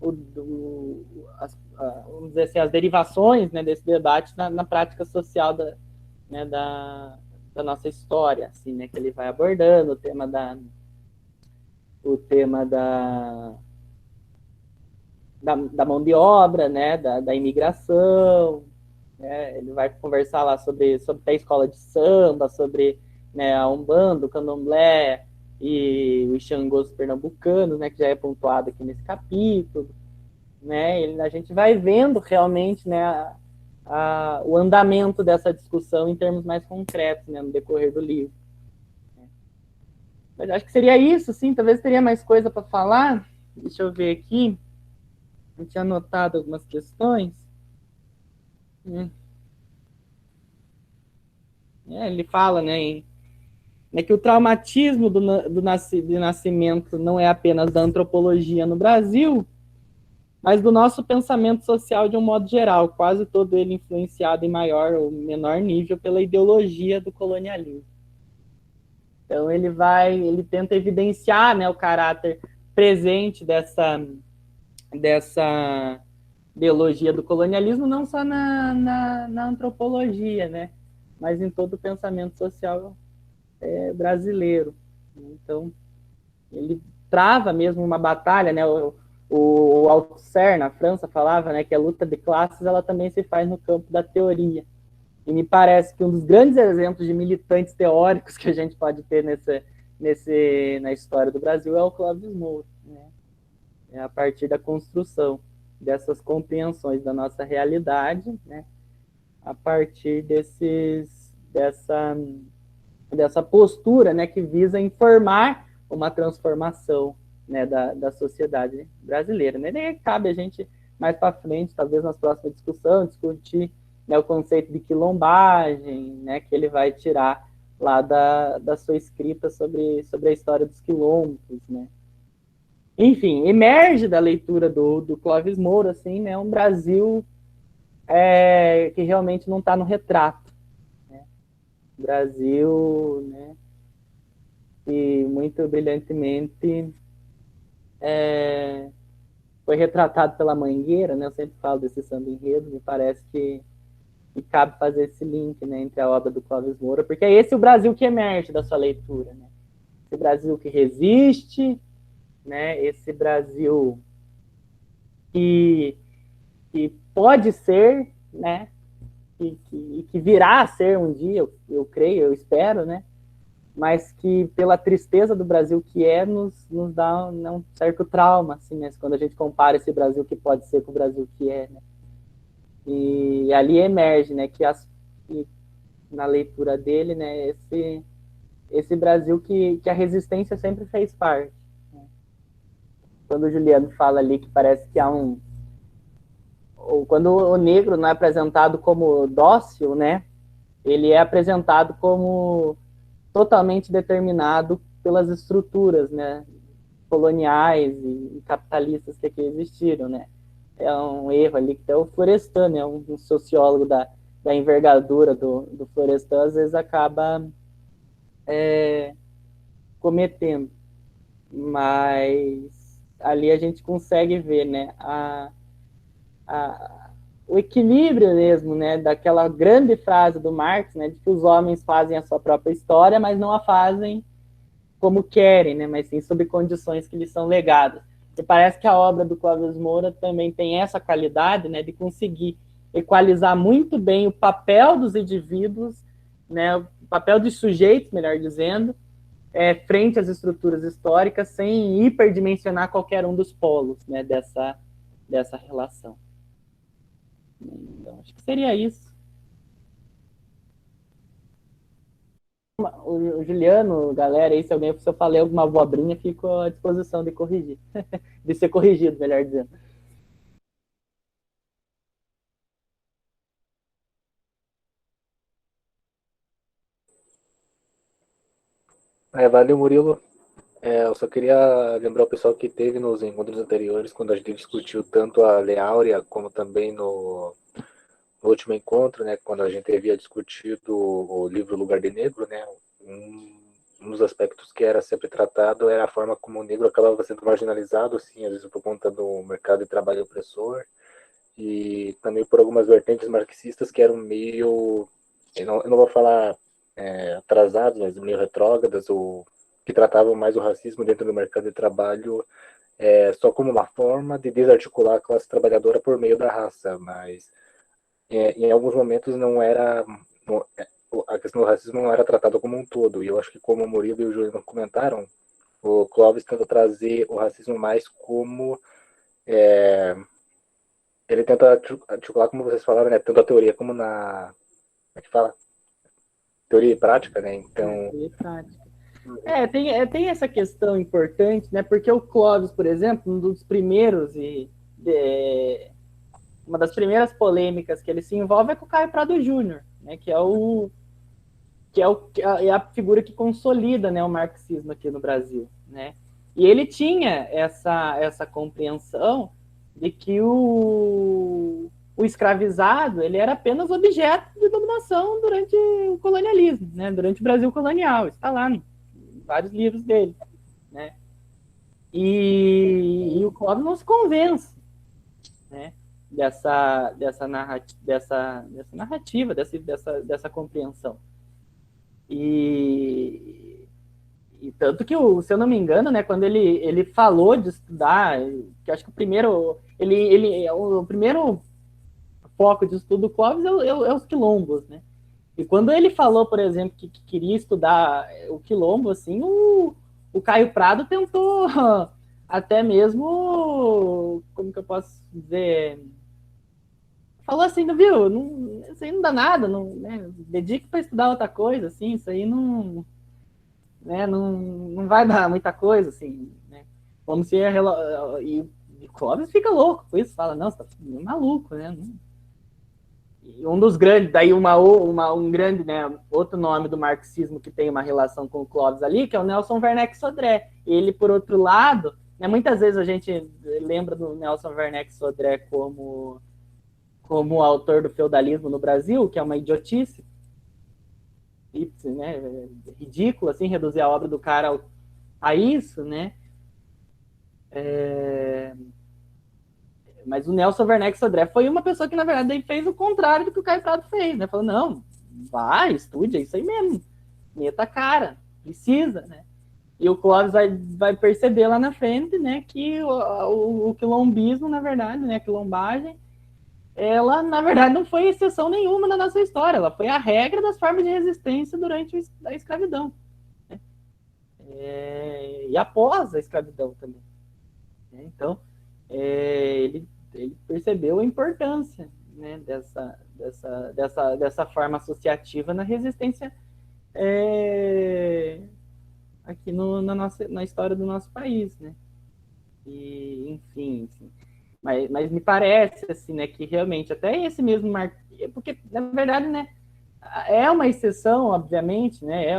vamos dizer assim, as derivações, né, desse debate na prática social da nossa história, assim, né, que ele vai abordando o tema da mão de obra, né, da imigração, né, ele vai conversar lá sobre a escola de samba, sobre, né, a Umbanda, o Candomblé e os Xangôs pernambucanos, né, que já é pontuado aqui nesse capítulo, né, a gente vai vendo realmente, né, o andamento dessa discussão em termos mais concretos, né, no decorrer do livro. Mas acho que seria isso, sim, talvez teria mais coisa para falar. Deixa eu ver aqui. Eu tinha anotado algumas questões. Ele fala, né, que o traumatismo do nascimento não é apenas da antropologia no Brasil, mas do nosso pensamento social de um modo geral, quase todo ele influenciado em maior ou menor nível pela ideologia do colonialismo. Então ele tenta evidenciar, né, o caráter presente dessa ideologia do colonialismo, não só na antropologia, né, mas em todo o pensamento social brasileiro. Então, ele trava mesmo uma batalha, né? O Althusser, na França, falava, né, que a luta de classes ela também se faz no campo da teoria. E me parece que um dos grandes exemplos de militantes teóricos que a gente pode ter na história do Brasil é o Clóvis Moura, né? É a partir da construção dessas compreensões da nossa realidade, né? A partir dessa postura, né, que visa informar uma transformação, né, da sociedade brasileira. Né? Daí cabe a gente, mais para frente, talvez nas próximas discussões, discutir, né, o conceito de quilombagem, né, que ele vai tirar lá da sua escrita sobre a história dos quilombos. Né? Enfim, emerge da leitura do Clóvis Moura assim, né, um Brasil que realmente não está no retrato. Brasil, né, que muito brilhantemente foi retratado pela Mangueira, né? Eu sempre falo desse samba enredo, me parece que cabe fazer esse link, né, entre a obra do Clóvis Moura, porque é esse o Brasil que emerge da sua leitura, né? Esse Brasil que resiste, né? Esse Brasil que pode ser, né? Que virá a ser um dia, eu creio, eu espero, né? Mas que pela tristeza do Brasil que nos dá um certo trauma, assim, né? Quando a gente compara esse Brasil que pode ser com o Brasil que é, né? E ali emerge, né, que na leitura dele, né, esse Brasil que a resistência sempre fez parte. Né? Quando o Juliano fala ali que parece que há ou quando o negro não é apresentado como dócil, né, ele é apresentado como totalmente determinado pelas estruturas, né, coloniais e capitalistas que aqui existiram, né. É um erro ali que até o Florestan, né, um sociólogo da envergadura do Florestan, às vezes acaba cometendo. Mas ali a gente consegue ver, né, o equilíbrio mesmo, né, daquela grande frase do Marx, né, de que os homens fazem a sua própria história, mas não a fazem como querem, né, mas sim sob condições que lhes são legadas. E parece que a obra do Clóvis Moura também tem essa qualidade, né, de conseguir equalizar muito bem o papel dos indivíduos, né, o papel dos sujeitos, melhor dizendo, frente às estruturas históricas, sem hiperdimensionar qualquer um dos polos, né, dessa relação. Então, acho que seria isso. O Juliano, galera, aí, se eu falei alguma abobrinha, fico à disposição de corrigir. De ser corrigido, melhor dizendo. Valeu, Murilo. Eu só queria lembrar o pessoal que teve nos encontros anteriores, quando a gente discutiu tanto a Lei Áurea, como também no último encontro, né, quando a gente havia discutido o livro Lugar de Negro, né, um dos aspectos que era sempre tratado era a forma como o negro acabava sendo marginalizado, assim, às vezes por conta do mercado de trabalho opressor, e também por algumas vertentes marxistas que eram meio, eu não vou falar atrasadas, mas meio retrógradas, ou que tratavam mais o racismo dentro do mercado de trabalho só como uma forma de desarticular a classe trabalhadora por meio da raça, mas em alguns momentos não era, a questão do racismo não era tratada como um todo, e eu acho que como o Murilo e o Juliano comentaram, o Clóvis tenta trazer o racismo mais como ele tenta articular, como vocês falaram, né, tanto a teoria como como é que fala? Teoria e prática, né, então... Tem essa questão importante, né? Porque o Clóvis, por exemplo, um dos primeiros uma das primeiras polêmicas que ele se envolve é com o Caio Prado Júnior, né? É a figura que consolida, né, o marxismo aqui no Brasil, né? E ele tinha essa compreensão de que o escravizado ele era apenas objeto de dominação durante o colonialismo, né? Durante o Brasil colonial. Está lá em vários livros dele, né? E o Clóvis não se convence, né? Dessa narrativa, dessa compreensão. E tanto que, se eu não me engano, né, quando ele falou de estudar, que acho que o primeiro foco de estudo do Clóvis é os quilombos, né? E quando ele falou, por exemplo, que queria estudar o quilombo, assim, o Caio Prado tentou até mesmo, como que eu posso dizer, falou assim, viu, não, isso aí não dá nada, não, né, dedique para estudar outra coisa, assim, isso aí não, né, não vai dar muita coisa, assim, né, como se e o Clóvis fica louco com isso, fala, não, você tá maluco, né, e um dos grandes, daí um grande, né, outro nome do marxismo que tem uma relação com o Clóvis ali, que é o Nelson Werneck Sodré. Ele, por outro lado, né, muitas vezes a gente lembra do Nelson Werneck Sodré como autor do feudalismo no Brasil, que é uma idiotice, né, ridículo, assim, reduzir a obra do cara a isso, né? Mas o Nelson Werneck Sodré foi uma pessoa que, na verdade, fez o contrário do que o Caio Prado fez, né? Falou, não, vai, estude, é isso aí mesmo. Meta a cara, precisa, né? E o Clóvis vai perceber lá na frente, né, que o quilombismo, na verdade, né, a quilombagem, ela, na verdade, não foi exceção nenhuma na nossa história, ela foi a regra das formas de resistência durante a escravidão. Né? E após a escravidão também. Né? Então, ele percebeu a importância, né, dessa forma associativa na resistência aqui na história do nosso país, né? E, enfim. Mas me parece, assim, né, que realmente até esse mesmo porque, na verdade, né, é uma exceção, obviamente, né,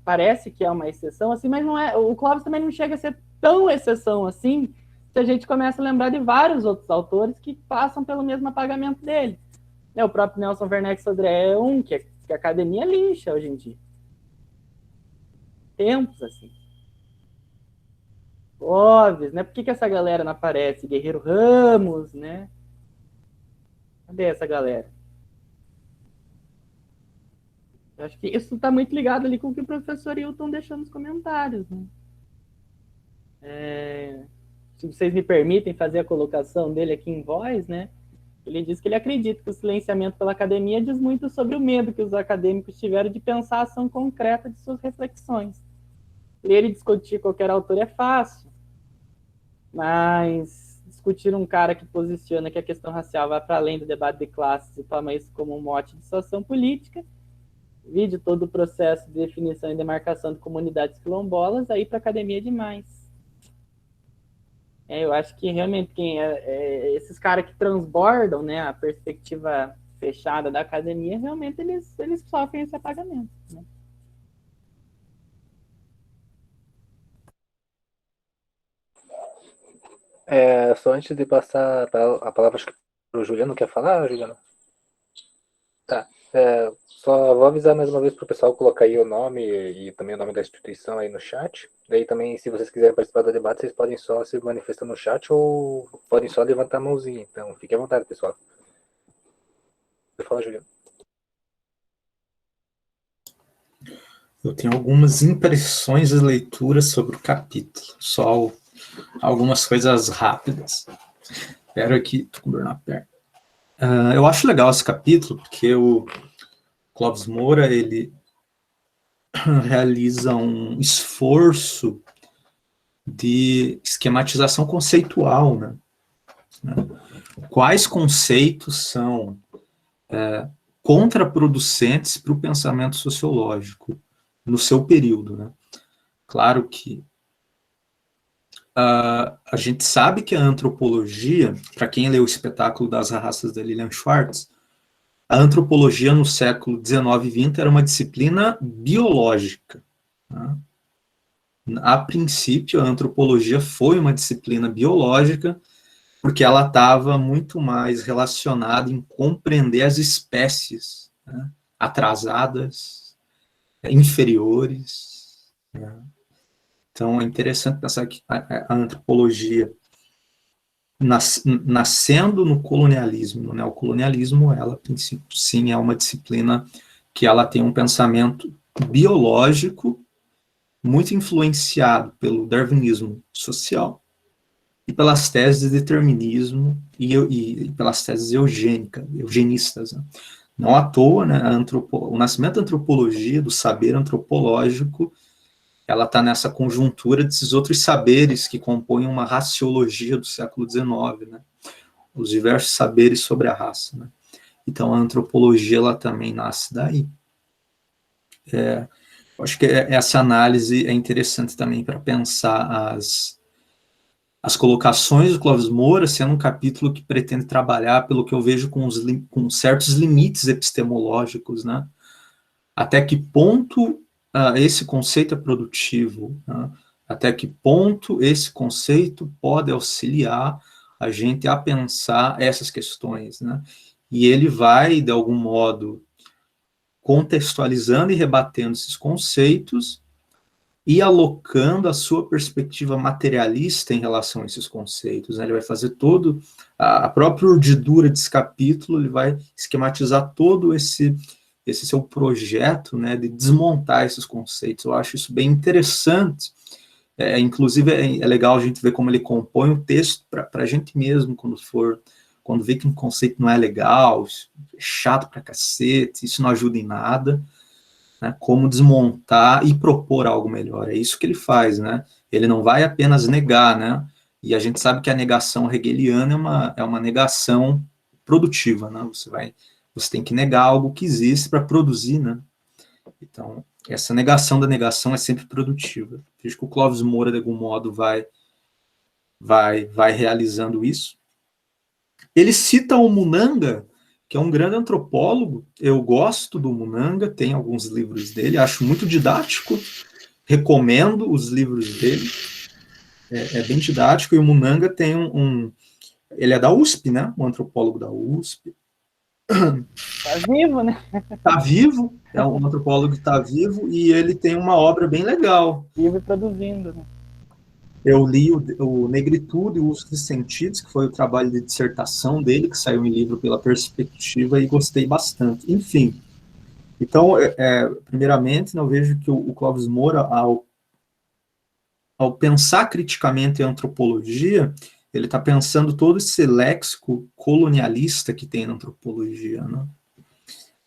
parece que é uma exceção, assim, mas não é, o Clóvis também não chega a ser tão exceção assim, se a gente começa a lembrar de vários outros autores que passam pelo mesmo apagamento dele. O próprio Nelson Werneck Sodré é um que a academia lincha hoje em dia. Tempos, assim. Clóvis, né? Por que essa galera não aparece? Guerreiro Ramos, né? Cadê essa galera? Eu acho que isso está muito ligado ali com o que o professor Hilton deixou nos comentários, né? Se vocês me permitem fazer a colocação dele aqui em voz, né? Ele diz que ele acredita que o silenciamento pela academia diz muito sobre o medo que os acadêmicos tiveram de pensar a ação concreta de suas reflexões. Ler e discutir qualquer autor é fácil, mas discutir um cara que posiciona que a questão racial vai para além do debate de classes e toma isso como um mote de sua ação política, vide todo o processo de definição e demarcação de comunidades quilombolas, aí para a academia é demais. Eu acho que realmente esses caras que transbordam, né, a perspectiva fechada da academia, realmente eles sofrem esse apagamento. Né? Só antes de passar a palavra para o Juliano, quer falar, Juliano? Tá. Só vou avisar mais uma vez para o pessoal colocar aí o nome e também o nome da instituição aí no chat. Daí também, se vocês quiserem participar do debate, vocês podem só se manifestar no chat ou podem só levantar a mãozinha. Então, fique à vontade, pessoal. Você fala, Juliano. Eu tenho algumas impressões e leituras sobre o capítulo. Só algumas coisas rápidas. Espera aqui, tô com dor na perna. Eu acho legal esse capítulo, porque o Clóvis Moura, ele realiza um esforço de esquematização conceitual, né? Quais conceitos são contraproducentes para o pensamento sociológico no seu período, né? Claro que a gente sabe que a antropologia, para quem leu o Espetáculo das Raças da Lilian Schwartz, a antropologia no século XIX e XX era uma disciplina biológica. Né? A princípio, a antropologia foi uma disciplina biológica, porque ela estava muito mais relacionada em compreender as espécies, né? Atrasadas, inferiores. Né? Então, é interessante pensar que a antropologia, nascendo no colonialismo, no neocolonialismo, ela, a princípio, sim, é uma disciplina que ela tem um pensamento biológico muito influenciado pelo darwinismo social e pelas teses de determinismo e pelas teses eugenistas. Né? Não à toa, né, o nascimento da antropologia, do saber antropológico, ela está nessa conjuntura desses outros saberes que compõem uma raciologia do século XIX, né? Os diversos saberes sobre a raça. Né? Então, a antropologia ela também nasce daí. Acho que essa análise é interessante também para pensar as colocações do Clóvis Moura, sendo um capítulo que pretende trabalhar, pelo que eu vejo, com certos limites epistemológicos, né? Até que ponto esse conceito é produtivo, né? Até que ponto esse conceito pode auxiliar a gente a pensar essas questões, né? E ele vai, de algum modo, contextualizando e rebatendo esses conceitos e alocando a sua perspectiva materialista em relação a esses conceitos. Né? Ele vai fazer todo, a própria urdidura desse capítulo, ele vai esquematizar todo esse seu projeto, né, de desmontar esses conceitos. Eu acho isso bem interessante. Inclusive, é legal a gente ver como ele compõe o texto para a gente mesmo, quando vê que um conceito não é legal, é chato pra cacete, isso não ajuda em nada, né, como desmontar e propor algo melhor. É isso que ele faz, né? Ele não vai apenas negar, né? E a gente sabe que a negação hegeliana é uma negação produtiva, né? Você tem que negar algo que existe para produzir, né? Então, essa negação da negação é sempre produtiva. Vejo que o Clóvis Moura, de algum modo, vai realizando isso. Ele cita o Munanga, que é um grande antropólogo. Eu gosto do Munanga, tem alguns livros dele, acho muito didático, recomendo os livros dele, é bem didático, e o Munanga tem ele é da USP, né? Um antropólogo da USP. Tá vivo, né? Tá vivo, é um antropólogo que está vivo, e ele tem uma obra bem legal. Vivo e produzindo, né? Eu li o Negritude e o Uso dos Sentidos, que foi o trabalho de dissertação dele, que saiu em livro pela Perspectiva, e gostei bastante. Enfim, então, primeiramente, eu vejo que o Clóvis Moura, ao pensar criticamente a antropologia, ele está pensando todo esse léxico colonialista que tem na antropologia, né?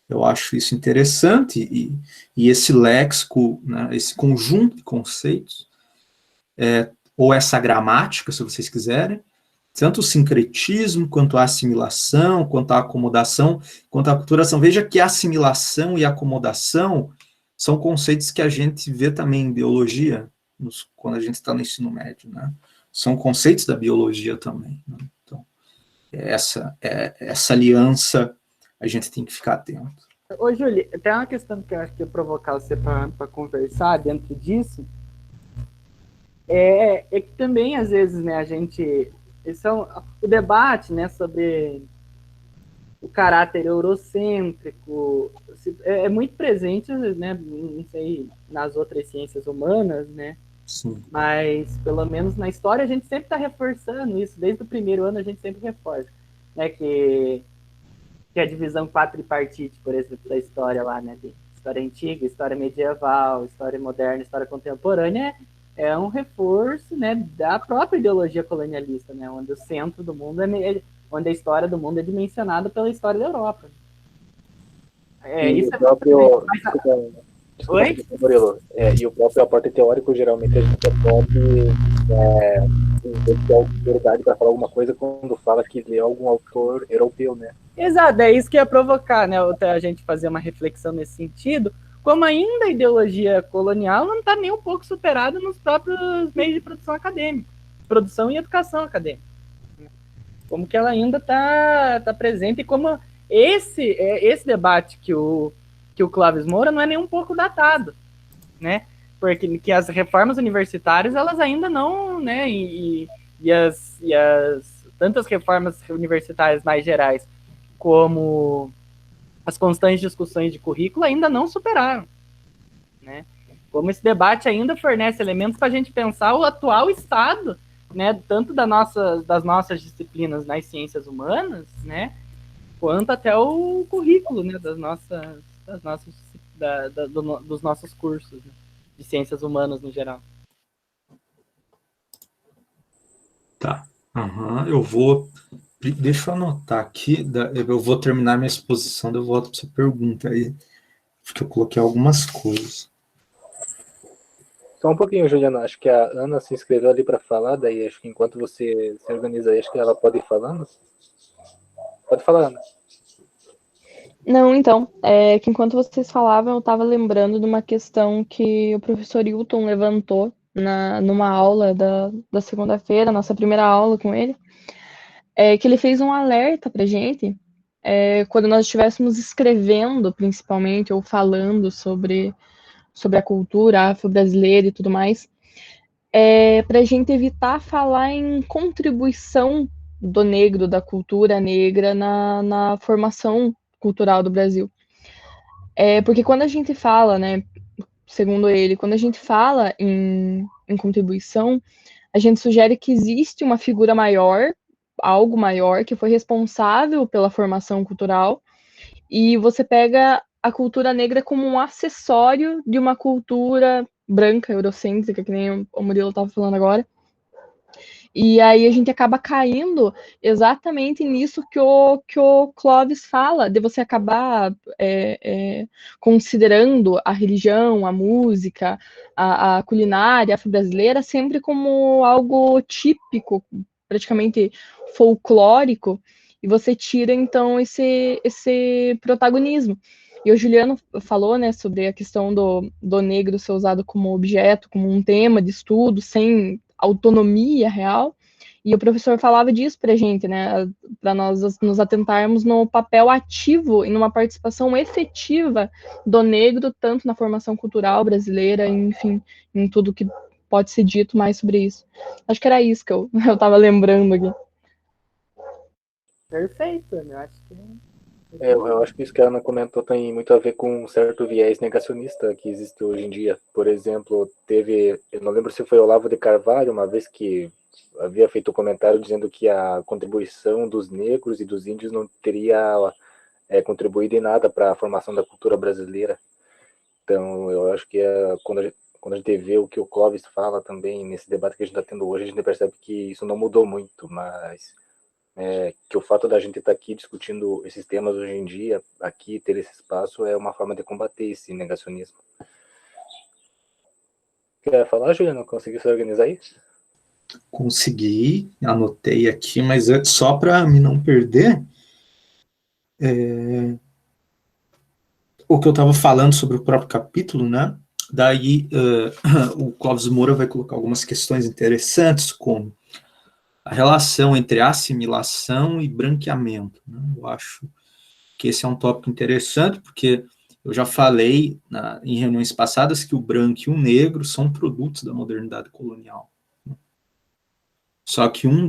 Eu acho isso interessante, e esse léxico, né, esse conjunto de conceitos, ou essa gramática, se vocês quiserem, tanto o sincretismo, quanto a assimilação, quanto a acomodação, quanto a aculturação. Veja que a assimilação e a acomodação são conceitos que a gente vê também em biologia, quando a gente está no ensino médio, né? São conceitos da biologia também. Né? Então, essa aliança a gente tem que ficar atento. Ô, Júlio, tem uma questão que eu acho que ia provocar você para conversar dentro disso. É que também, às vezes, né, o debate, né, sobre o caráter eurocêntrico é muito presente, né, não sei, nas outras ciências humanas, né? Sim. Mas, pelo menos na história, a gente sempre está reforçando isso. Desde o primeiro ano, a gente sempre reforça, né, que a divisão quadripartite, por exemplo, da história lá, né, de história antiga, história medieval, história moderna, história contemporânea, é um reforço, né, da própria ideologia colonialista, né, onde o centro do mundo onde a história do mundo é dimensionada pela história da Europa. E Isso o é muito próprio. Desculpa, Oi? Murilo. E o próprio aporte teórico, geralmente a gente pode ter autoridade para falar alguma coisa quando fala que lê algum autor europeu, né? Exato, é isso que ia provocar, né, a gente fazer uma reflexão nesse sentido, como ainda a ideologia colonial não está nem um pouco superada nos próprios meios de produção acadêmica, produção e educação acadêmica. Como que ela ainda tá presente e como esse debate que o Clóvis Moura não é nem um pouco datado, né? Porque que as reformas universitárias, elas ainda não, né? E as tantas reformas universitárias mais gerais como as constantes discussões de currículo ainda não superaram, né? Como esse debate ainda fornece elementos para a gente pensar o atual estado, né, tanto das nossas disciplinas nas ciências humanas, né, quanto até o currículo, né, dos nossos cursos, né, de ciências humanas no geral. Tá. Deixa eu anotar aqui, eu vou terminar minha exposição, eu volto para essa pergunta aí, porque eu coloquei algumas coisas. Só um pouquinho, Juliana. Acho que a Ana se inscreveu ali para falar, daí acho que enquanto você se organiza aí, acho que ela pode ir falando. Pode falar, Ana. Não, então, que enquanto vocês falavam, eu estava lembrando de uma questão que o professor Hilton levantou numa aula da segunda-feira, nossa primeira aula com ele, que ele fez um alerta para gente, quando nós estivéssemos escrevendo, principalmente, ou falando sobre a cultura afro-brasileira e tudo mais, para a gente evitar falar em contribuição do negro, da cultura negra na formação cultural do Brasil. Porque quando a gente fala, né, segundo ele, quando a gente fala em contribuição, a gente sugere que existe uma figura maior, algo maior, que foi responsável pela formação cultural, e você pega a cultura negra como um acessório de uma cultura branca, eurocêntrica, que nem o Murilo estava falando agora. E aí a gente acaba caindo exatamente nisso que o Clóvis fala, de você acabar considerando a religião, a música, a culinária afro-brasileira sempre como algo típico, praticamente folclórico, e você tira então esse protagonismo. E o Juliano falou, né, sobre a questão do negro ser usado como objeto, como um tema de estudo, sem autonomia real, e o professor falava disso para a gente, né, para nós nos atentarmos no papel ativo e numa participação efetiva do negro, tanto na formação cultural brasileira, enfim, em tudo que pode ser dito mais sobre isso. Acho que era isso que eu estava lembrando aqui. Perfeito, eu acho que... Eu acho que isso que a Ana comentou tem muito a ver com um certo viés negacionista que existe hoje em dia. Por exemplo, eu não lembro se foi Olavo de Carvalho, uma vez que havia feito um comentário dizendo que a contribuição dos negros e dos índios não teria contribuído em nada para a formação da cultura brasileira. Então, eu acho que quando a gente vê o que o Clóvis fala também nesse debate que a gente está tendo hoje, a gente percebe que isso não mudou muito, mas que o fato da gente estar aqui discutindo esses temas hoje em dia, aqui ter esse espaço, é uma forma de combater esse negacionismo. Quer falar, Juliano? Conseguiu se organizar isso? Consegui, anotei aqui, mas só para me não perder, o que eu estava falando sobre o próprio capítulo, né? Daí o Clóvis Moura vai colocar algumas questões interessantes, como a relação entre assimilação e branqueamento, né? Eu acho que esse é um tópico interessante, porque eu já falei em reuniões passadas que o branco e o negro são produtos da modernidade colonial. Só que um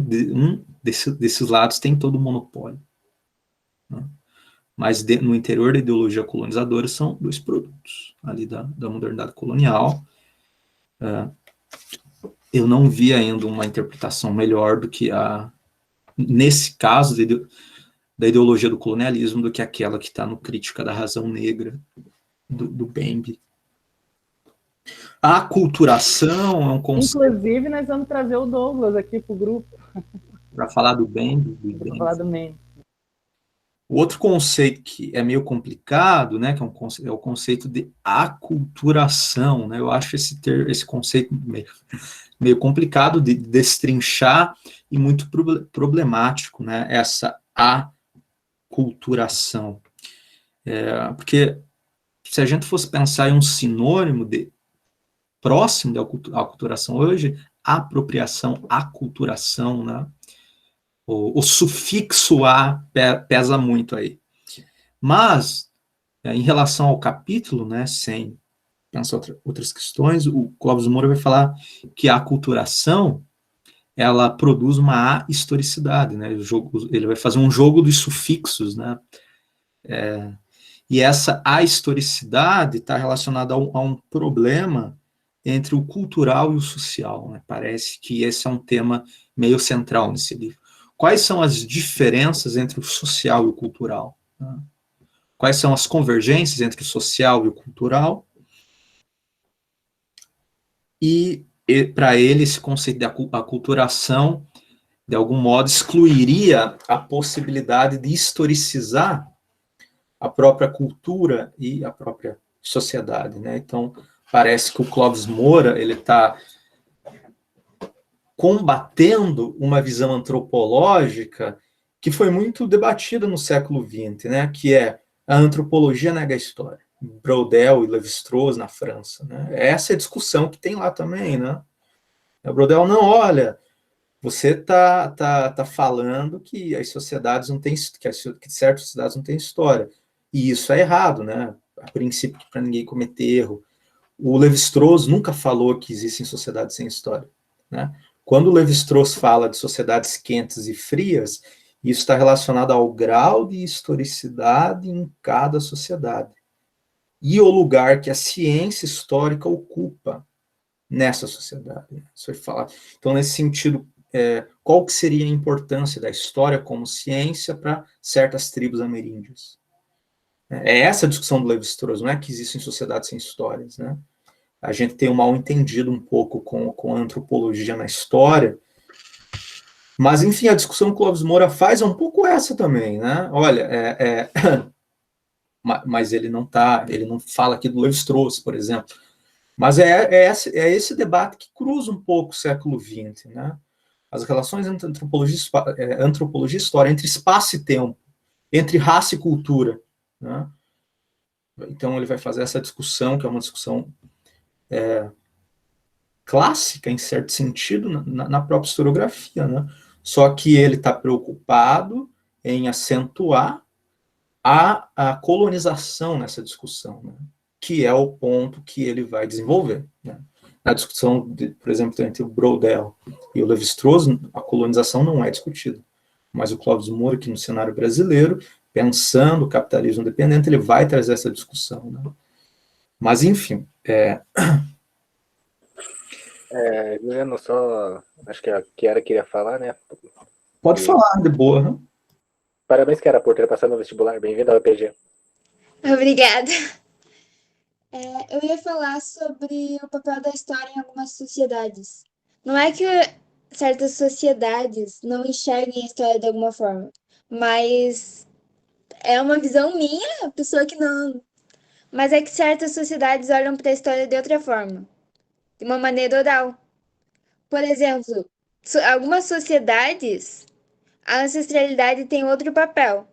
desses lados tem todo o monopólio. Né? Mas no interior da ideologia colonizadora são dois produtos ali da modernidade colonial. Eu não vi ainda uma interpretação melhor do que nesse caso da ideologia do colonialismo, do que aquela que está no Crítica da Razão Negra, do Bembe. A aculturação é um conceito Inclusive, nós vamos trazer o Douglas aqui para o grupo para falar do bem, para falar do MEN. O outro conceito que é meio complicado, né, que é o conceito de aculturação, né? Eu acho esse conceito meio complicado de destrinchar e muito problemático, né? Essa aculturação. Porque se a gente fosse pensar em um sinônimo próximo da aculturação hoje, apropriação, aculturação, né? O sufixo a pesa muito aí. Mas, em relação ao capítulo, né, sem pensar outras questões, o Clóvis Moura vai falar que a aculturação, ela produz uma ahistoricidade, né? Ele vai fazer um jogo dos sufixos, né? E essa ahistoricidade está relacionada a um problema entre o cultural e o social, né? Parece que esse é um tema meio central nesse livro. Quais são as diferenças entre o social e o cultural? Né? Quais são as convergências entre o social e o cultural? E para ele, esse conceito de aculturação, de algum modo, excluiria a possibilidade de historicizar a própria cultura e a própria sociedade, né? Então, parece que o Clóvis Moura, ele está combatendo uma visão antropológica que foi muito debatida no século XX, né? Que é a antropologia nega a história. Brodel e Lévi-Strauss na França, né? Essa é a discussão que tem lá também, né? O Brodel, não, olha, você tá falando que as sociedades não têm, que certas sociedades não têm história. E isso é errado, né? A princípio, para ninguém cometer erro. O Lévi-Strauss nunca falou que existem sociedades sem história, né? Quando o Lévi-Strauss fala de sociedades quentes e frias, isso está relacionado ao grau de historicidade em cada sociedade e o lugar que a ciência histórica ocupa nessa sociedade. Isso foi falado. Então, nesse sentido, qual que seria a importância da história como ciência para certas tribos ameríndias? É essa a discussão do Lévi-Strauss, não é que existem sociedades sem histórias, né? A gente tem um mal entendido um pouco com a antropologia na história, mas, enfim, a discussão que o Clóvis Moura faz é um pouco essa também, né? Olha, mas ele não fala aqui do Lévi-Strauss, por exemplo, mas é esse debate que cruza um pouco o século XX, né? As relações entre antropologia e história, entre espaço e tempo, entre raça e cultura, né? Então ele vai fazer essa discussão, que é uma discussão clássica, em certo sentido, na própria historiografia, né? Só que ele está preocupado em acentuar a colonização nessa discussão, né? Que é o ponto que ele vai desenvolver, né? Na discussão, por exemplo, entre o Brodel e o Lévi-Strauss, a colonização não é discutida. Mas o Clóvis Moura, aqui no cenário brasileiro, pensando o capitalismo dependente, ele vai trazer essa discussão, né? Mas, enfim... Juliano, só acho que a Kiara queria falar, né? Pode falar, de boa. Né? Parabéns, Kiara, por ter passado no vestibular. Bem-vindo ao EPG. Obrigada. Eu ia falar sobre o papel da história em algumas sociedades. Não é que certas sociedades não enxerguem a história de alguma forma, mas é uma visão minha, pessoa que não. Mas é que certas sociedades olham para a história de outra forma, de uma maneira oral. Por exemplo, algumas sociedades, a ancestralidade tem outro papel.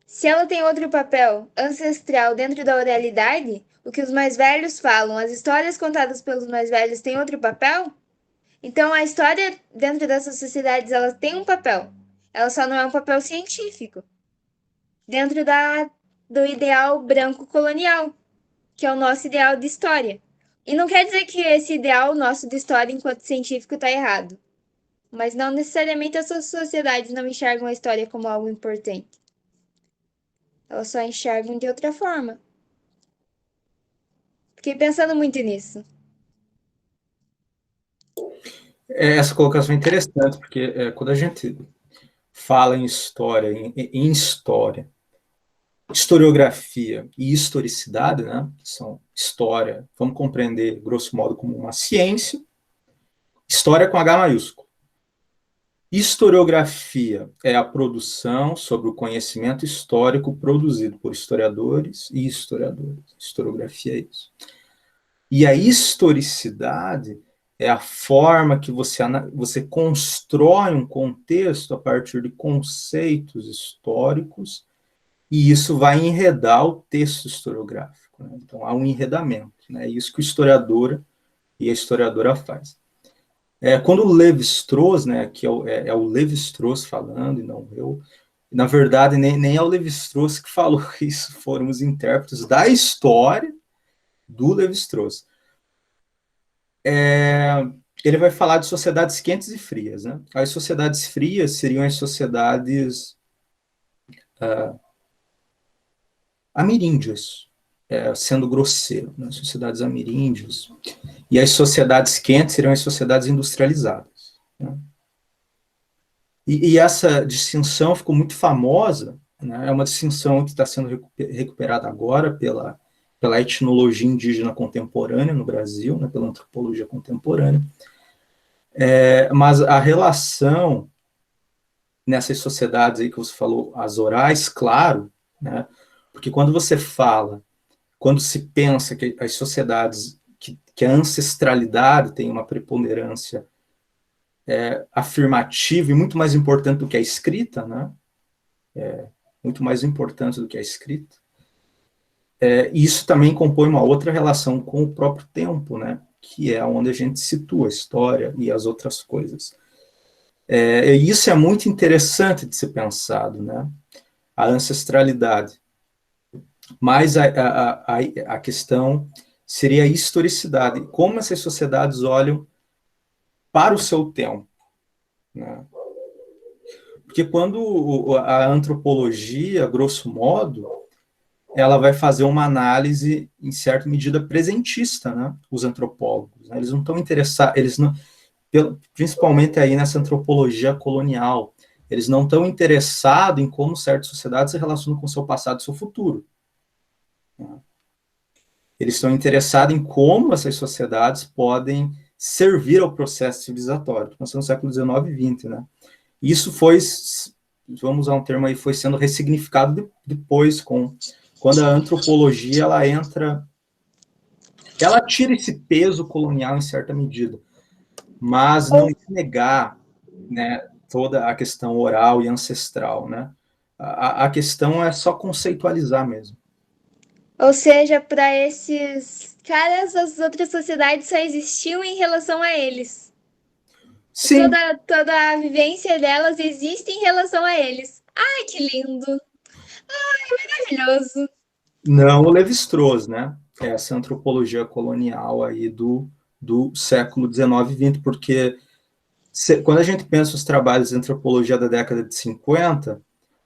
Se ela tem outro papel ancestral dentro da oralidade, o que os mais velhos falam, as histórias contadas pelos mais velhos têm outro papel? Então a história dentro dessas sociedades, ela tem um papel. Ela só não é um papel científico. Dentro do ideal branco colonial, que é o nosso ideal de história. E não quer dizer que esse ideal nosso de história enquanto científico está errado. Mas não necessariamente essas sociedades não enxergam a história como algo importante. Elas só enxergam de outra forma. Fiquei pensando muito nisso. Essa colocação é interessante, porque quando a gente fala em história, em história, historiografia e historicidade, né, que são história, vamos compreender, grosso modo, como uma ciência, história com H maiúsculo. Historiografia é a produção sobre o conhecimento histórico produzido por historiadores e historiadores. Historiografia é isso. E a historicidade é a forma que você constrói um contexto a partir de conceitos históricos, e isso vai enredar o texto historiográfico. Né? Então, há um enredamento. Né? É isso que o historiador e a historiadora faz. Quando o Lévi-Strauss, né, que é o Lévi-Strauss falando, e não eu, na verdade, nem é o Lévi-Strauss que falou isso, foram os intérpretes da história do Lévi-Strauss. Ele vai falar de sociedades quentes e frias. Né? As sociedades frias seriam as sociedades ameríndias, sendo grosseiro, né? Sociedades ameríndias. E as sociedades quentes seriam as sociedades industrializadas. Né? E essa distinção ficou muito famosa, né? É uma distinção que está sendo recuperada agora pela etnologia indígena contemporânea no Brasil, né? Pela antropologia contemporânea. Mas a relação nessas sociedades aí que você falou, as orais, claro, né? Porque quando se pensa que as sociedades, que a ancestralidade tem uma preponderância afirmativa e muito mais importante do que a escrita, né? Muito mais importante do que a escrita. Isso também compõe uma outra relação com o próprio tempo, né? Que é onde a gente situa a história e as outras coisas. Isso é muito interessante de ser pensado, né? A ancestralidade. Mas a questão seria a historicidade. Como essas sociedades olham para o seu tempo. Né? Porque quando a antropologia, grosso modo, ela vai fazer uma análise, em certa medida, presentista, né? Os antropólogos. Né? Eles não estão interessados, principalmente aí nessa antropologia colonial, eles não estão interessados em como certas sociedades se relacionam com o seu passado e seu futuro. Eles estão interessados em como essas sociedades podem servir ao processo civilizatório. Nós estamos no século XIX e XX, né? Isso foi, vamos usar um termo aí, foi sendo ressignificado depois, quando a antropologia, ela tira esse peso colonial em certa medida, mas não negar, né, toda a questão oral e ancestral, né? A questão é só conceitualizar mesmo. Ou seja, para esses caras, as outras sociedades só existiam em relação a eles. Sim. Toda a vivência delas existe em relação a eles. Ai, que lindo! Ai, maravilhoso! Não o Lévi-Strauss, né? Essa antropologia colonial aí do século XIX e XX, porque quando a gente pensa os trabalhos de antropologia da década de 50,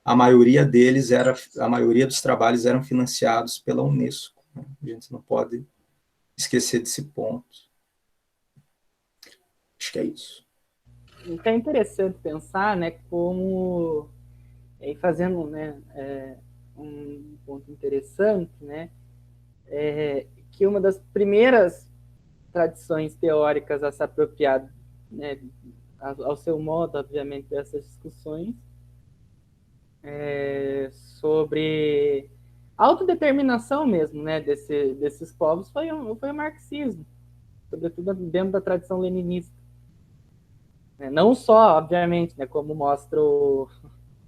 a maioria dos trabalhos eram financiados pela Unesco. Né? A gente não pode esquecer desse ponto. Acho que é isso. É interessante pensar, né, como, fazendo, né, um ponto interessante, né, que uma das primeiras tradições teóricas a se apropriar, né, ao seu modo, obviamente, dessas discussões, sobre autodeterminação mesmo, né, desses povos foi o marxismo, sobretudo dentro da tradição leninista. Não só, obviamente, né, como mostra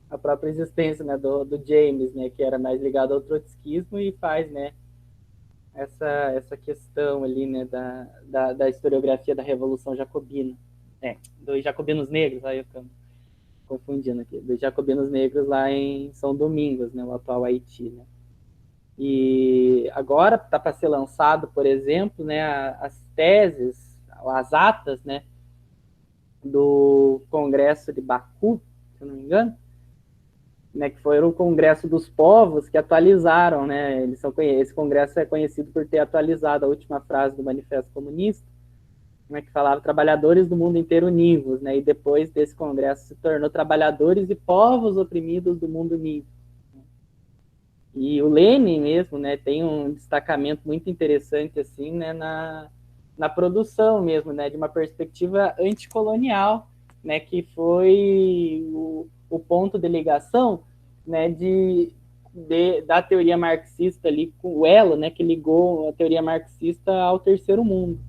a própria existência, né, do James, né, que era mais ligado ao trotskismo e faz, né, essa questão ali, né, da historiografia da Revolução Jacobina, dos Jacobinos Negros, aí eu estou confundindo aqui, dos Jacobinos Negros lá em São Domingos, né, o atual Haiti, né. E agora está para ser lançado, por exemplo, né, as teses, as atas, né, do Congresso de Baku, se eu não me engano, né, que foi o Congresso dos Povos que atualizaram, né, esse congresso é conhecido por ter atualizado a última frase do Manifesto Comunista, né, que falava trabalhadores do mundo inteiro univos, né, e depois desse congresso se tornou trabalhadores e povos oprimidos do mundo unido. E o Lenin mesmo, né, tem um destacamento muito interessante assim, né, na produção mesmo, né, de uma perspectiva anticolonial, né, que foi o ponto de ligação, né, da teoria marxista ali, com o elo, né, que ligou a teoria marxista ao terceiro mundo,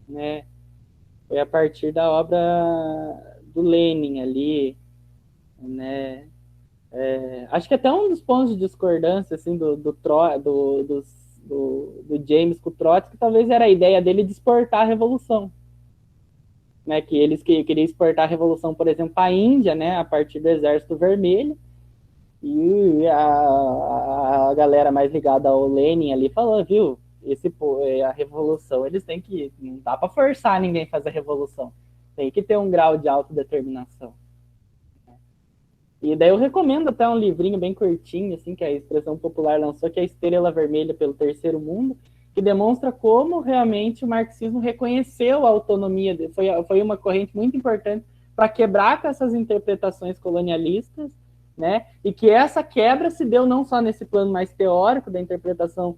né, foi a partir da obra do Lenin ali, né, acho que até um dos pontos de discordância, assim, do James com o Trotsky, talvez era a ideia dele de exportar a revolução, né, que eles queriam exportar a revolução, por exemplo, para a Índia, né, a partir do Exército Vermelho, e a galera mais ligada ao Lenin ali falou, viu, a revolução, eles têm que, não dá para forçar ninguém a fazer a revolução, tem que ter um grau de autodeterminação. E daí eu recomendo até um livrinho bem curtinho, assim, que a Expressão Popular lançou, que é a Estrela Vermelha pelo Terceiro Mundo, que demonstra como realmente o marxismo reconheceu a autonomia, foi uma corrente muito importante para quebrar com essas interpretações colonialistas, né? E que essa quebra se deu não só nesse plano mais teórico da interpretação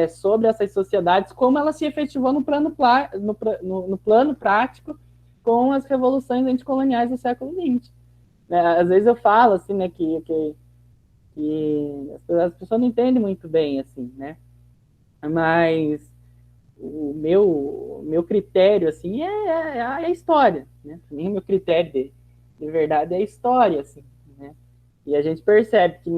sobre essas sociedades, como ela se efetivou no plano prático com as revoluções anticoloniais do século XX. Às vezes eu falo assim, né, que as pessoas não entendem muito bem, assim, né? Mas o meu critério, assim, é a história, né? Para mim, o meu critério de verdade é a história, assim, né? E a gente percebe que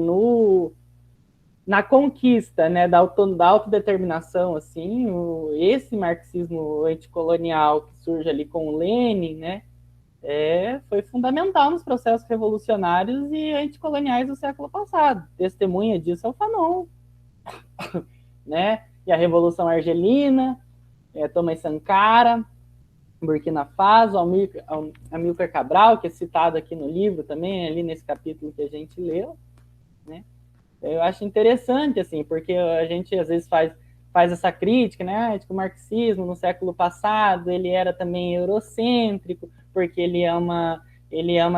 na conquista, né, da autodeterminação, assim, esse marxismo anticolonial que surge ali com o Lenin, né, foi fundamental nos processos revolucionários e anticoloniais do século passado. Testemunha disso é o Fanon, né? E a Revolução Argelina, Thomas Sankara, Burkina Faso, Amílcar Cabral, que é citado aqui no livro também, ali nesse capítulo que a gente leu, né? Eu acho interessante, assim, porque a gente às vezes faz essa crítica, né, de que o marxismo no século passado ele era também eurocêntrico, porque ele é uma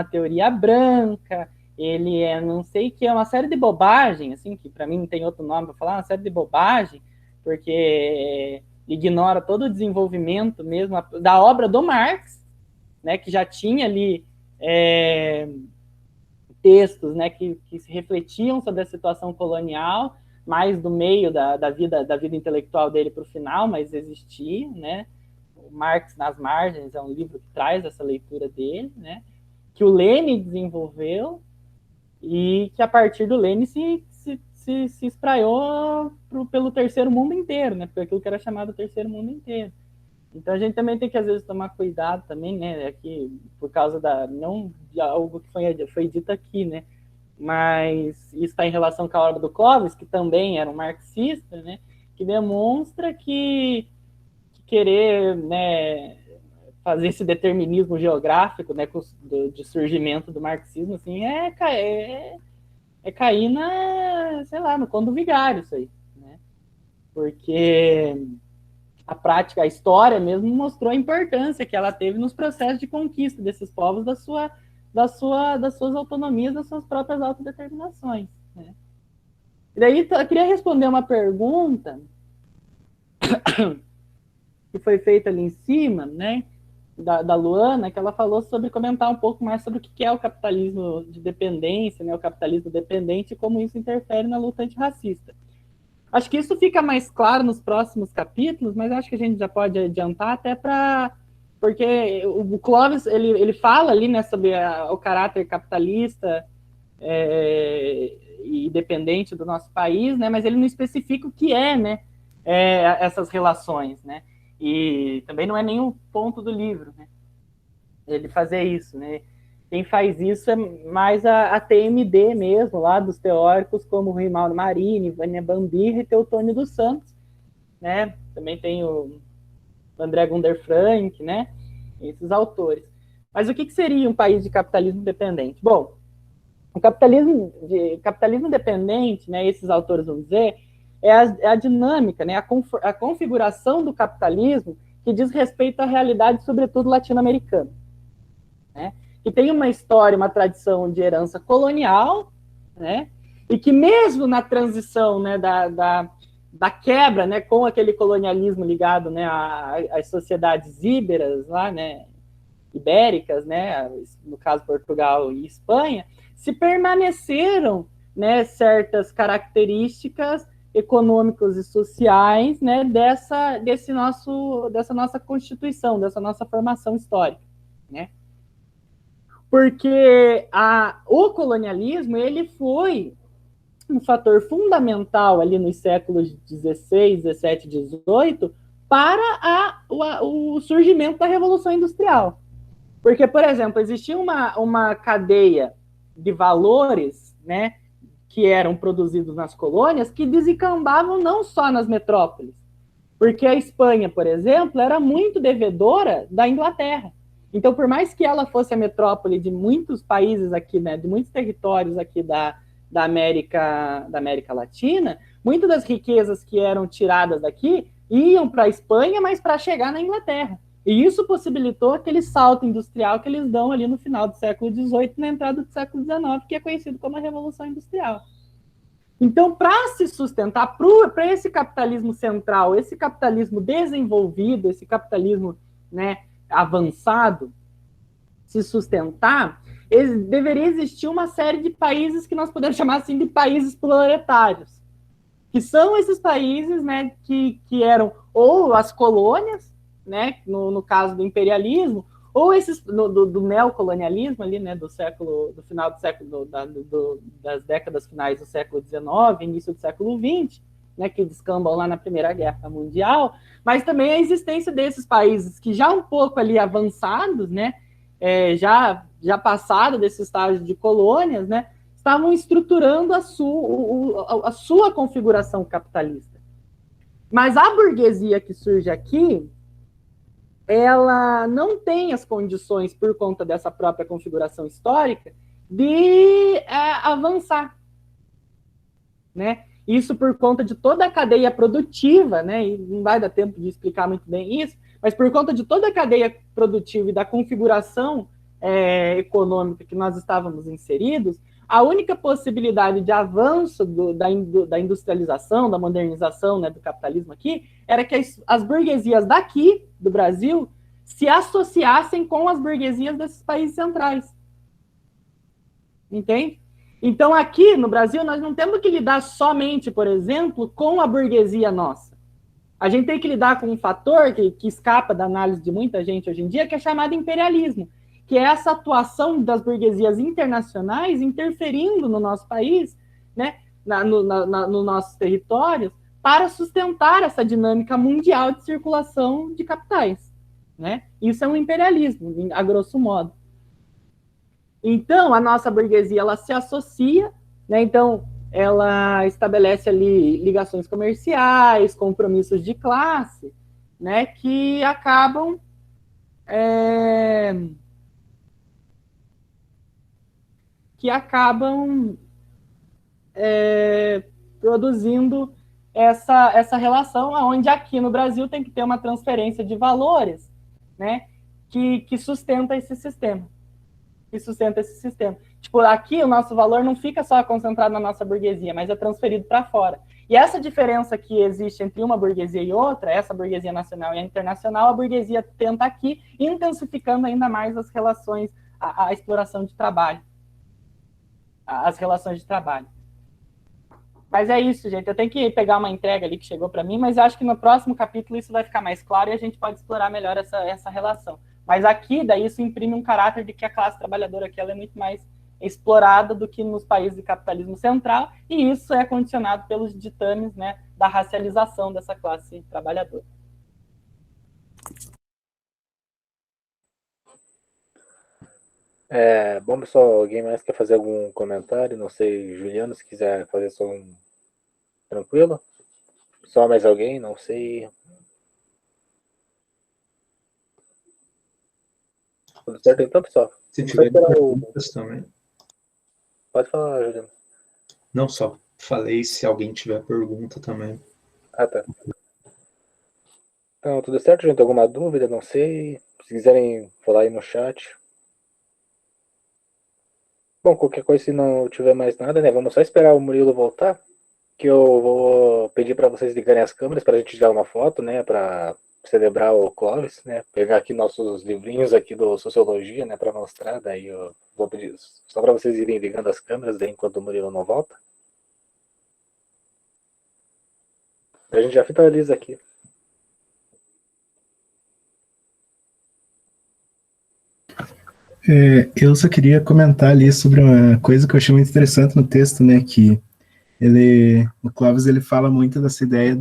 teoria branca, ele é não sei o que, é uma série de bobagem, assim, que para mim não tem outro nome para falar, uma série de bobagem, porque ignora todo o desenvolvimento mesmo da obra do Marx, né, que já tinha ali textos, né, que se refletiam sobre a situação colonial, mais do meio da vida intelectual dele para o final, mas existia, né? O Marx nas Margens é um livro que traz essa leitura dele, né? Que o Lenin desenvolveu e que a partir do Lenin se espraiou pelo terceiro mundo inteiro, né? Por aquilo que era chamado terceiro mundo inteiro. Então a gente também tem que às vezes tomar cuidado também, né? Aqui por causa não de algo que foi dito aqui, né? Mas isso está em relação com a obra do Clóvis, que também era um marxista, né, que demonstra que querer, né, fazer esse determinismo geográfico, né, de surgimento do marxismo, assim, é cair sei lá, no conto do vigário, isso aí, né, porque a prática, a história mesmo mostrou a importância que ela teve nos processos de conquista desses povos das suas autonomias, das suas próprias autodeterminações, né? E daí eu queria responder uma pergunta que foi feita ali em cima, né, da Luana, que ela falou sobre comentar um pouco mais sobre o que é o capitalismo de dependência, né, o capitalismo dependente e como isso interfere na luta antirracista. Acho que isso fica mais claro nos próximos capítulos, mas acho que a gente já pode adiantar até porque o Clóvis, ele fala ali, né, sobre o caráter capitalista e dependente do nosso país, né, mas ele não especifica o que né, essas relações, né, e também não é nenhum ponto do livro, né, ele fazer isso, né. Quem faz isso é mais a TMD mesmo, lá dos teóricos como Rui Mauro Marini, Vânia Bambirra e Teotônio dos Santos, né, também tem o André Gunder Frank, né, esses autores. Mas o que seria um país de capitalismo dependente? Bom, o capitalismo dependente, né, esses autores vão dizer, é a dinâmica, né, a configuração do capitalismo que diz respeito à realidade, sobretudo latino-americana, né, que tem uma história, uma tradição de herança colonial, né, e que mesmo na transição, né, da quebra, né, com aquele colonialismo ligado, né, às sociedades íberas lá, né, ibéricas, né, no caso Portugal e Espanha, se permaneceram, né, certas características econômicas e sociais, né, dessa nossa Constituição, dessa nossa formação histórica, né? Porque o colonialismo ele foi um fator fundamental ali nos séculos 16, 17, 18 para o surgimento da Revolução Industrial. Porque, por exemplo, existia uma cadeia de valores, né, que eram produzidos nas colônias que desencambavam não só nas metrópoles, porque a Espanha, por exemplo, era muito devedora da Inglaterra. Então, por mais que ela fosse a metrópole de muitos países aqui, né, de muitos territórios aqui da América Latina, muitas das riquezas que eram tiradas daqui iam para a Espanha, mas para chegar na Inglaterra. E isso possibilitou aquele salto industrial que eles dão ali no final do século XVIII, na entrada do século XIX, que é conhecido como a Revolução Industrial. Então, para se sustentar, para esse capitalismo central, esse capitalismo desenvolvido, esse capitalismo, né, avançado, se sustentar, deveria existir uma série de países que nós podemos chamar assim de países proletários, que são esses países, né, que eram ou as colônias, né, no caso do imperialismo, ou esses do neocolonialismo ali, né, do final do século, das décadas finais do século XIX, início do século XX, né, que descambam lá na Primeira Guerra Mundial, mas também a existência desses países que já um pouco ali avançados, né, já passado desse estágio de colônias, né, estavam estruturando a sua configuração capitalista. Mas a burguesia que surge aqui, ela não tem as condições, por conta dessa própria configuração histórica, de avançar, né? Isso por conta de toda a cadeia produtiva, né? E não vai dar tempo de explicar muito bem isso, mas por conta de toda a cadeia produtiva e da configuração econômica que nós estávamos inseridos, a única possibilidade de avanço da industrialização, da modernização, né, do capitalismo aqui, era que as burguesias daqui, do Brasil, se associassem com as burguesias desses países centrais. Entende? Então, aqui no Brasil, nós não temos que lidar somente, por exemplo, com a burguesia nossa. A gente tem que lidar com um fator que escapa da análise de muita gente hoje em dia, que é chamado imperialismo, que é essa atuação das burguesias internacionais interferindo no nosso país, né, nos nossos territórios, para sustentar essa dinâmica mundial de circulação de capitais, né? Isso é um imperialismo, a grosso modo. Então, a nossa burguesia, ela se associa, né? Então, ela estabelece ali ligações comerciais, compromissos de classe, né? Que acabam produzindo essa relação, onde aqui no Brasil tem que ter uma transferência de valores, né, que sustenta esse sistema. Tipo, aqui o nosso valor não fica só concentrado na nossa burguesia, mas é transferido para fora. E essa diferença que existe entre uma burguesia e outra, essa burguesia nacional e a internacional, a burguesia tenta aqui, intensificando ainda mais as relações, a exploração de trabalho. As relações de trabalho. Mas é isso, gente. Eu tenho que pegar uma entrega ali que chegou para mim, mas eu acho que no próximo capítulo isso vai ficar mais claro e a gente pode explorar melhor essa relação. Mas aqui, daí, isso imprime um caráter de que a classe trabalhadora aqui ela é muito mais explorada do que nos países de capitalismo central, e isso é condicionado pelos ditames, né, da racialização dessa classe trabalhadora. Bom, pessoal, alguém mais quer fazer algum comentário? Não sei, Juliano, se quiser fazer só um... Tranquilo? Só mais alguém? Não sei. Tudo certo então, pessoal? Se tiver perguntas também. Pode falar, Juliano. Não, só falei se alguém tiver pergunta também. Ah, tá. Então, tudo certo, gente? Alguma dúvida? Não sei. Se quiserem falar aí no chat. Bom, qualquer coisa, se não tiver mais nada, né? Vamos só esperar o Murilo voltar, que eu vou pedir para vocês ligarem as câmeras para a gente tirar uma foto, né? Para celebrar o Clóvis, né? Pegar aqui nossos livrinhos aqui do Sociologia, né? Para mostrar. Daí eu vou pedir só para vocês irem ligando as câmeras daí enquanto o Murilo não volta. A gente já finaliza aqui. Eu só queria comentar ali sobre uma coisa que eu achei muito interessante no texto, né, que o Clóvis, ele fala muito dessa ideia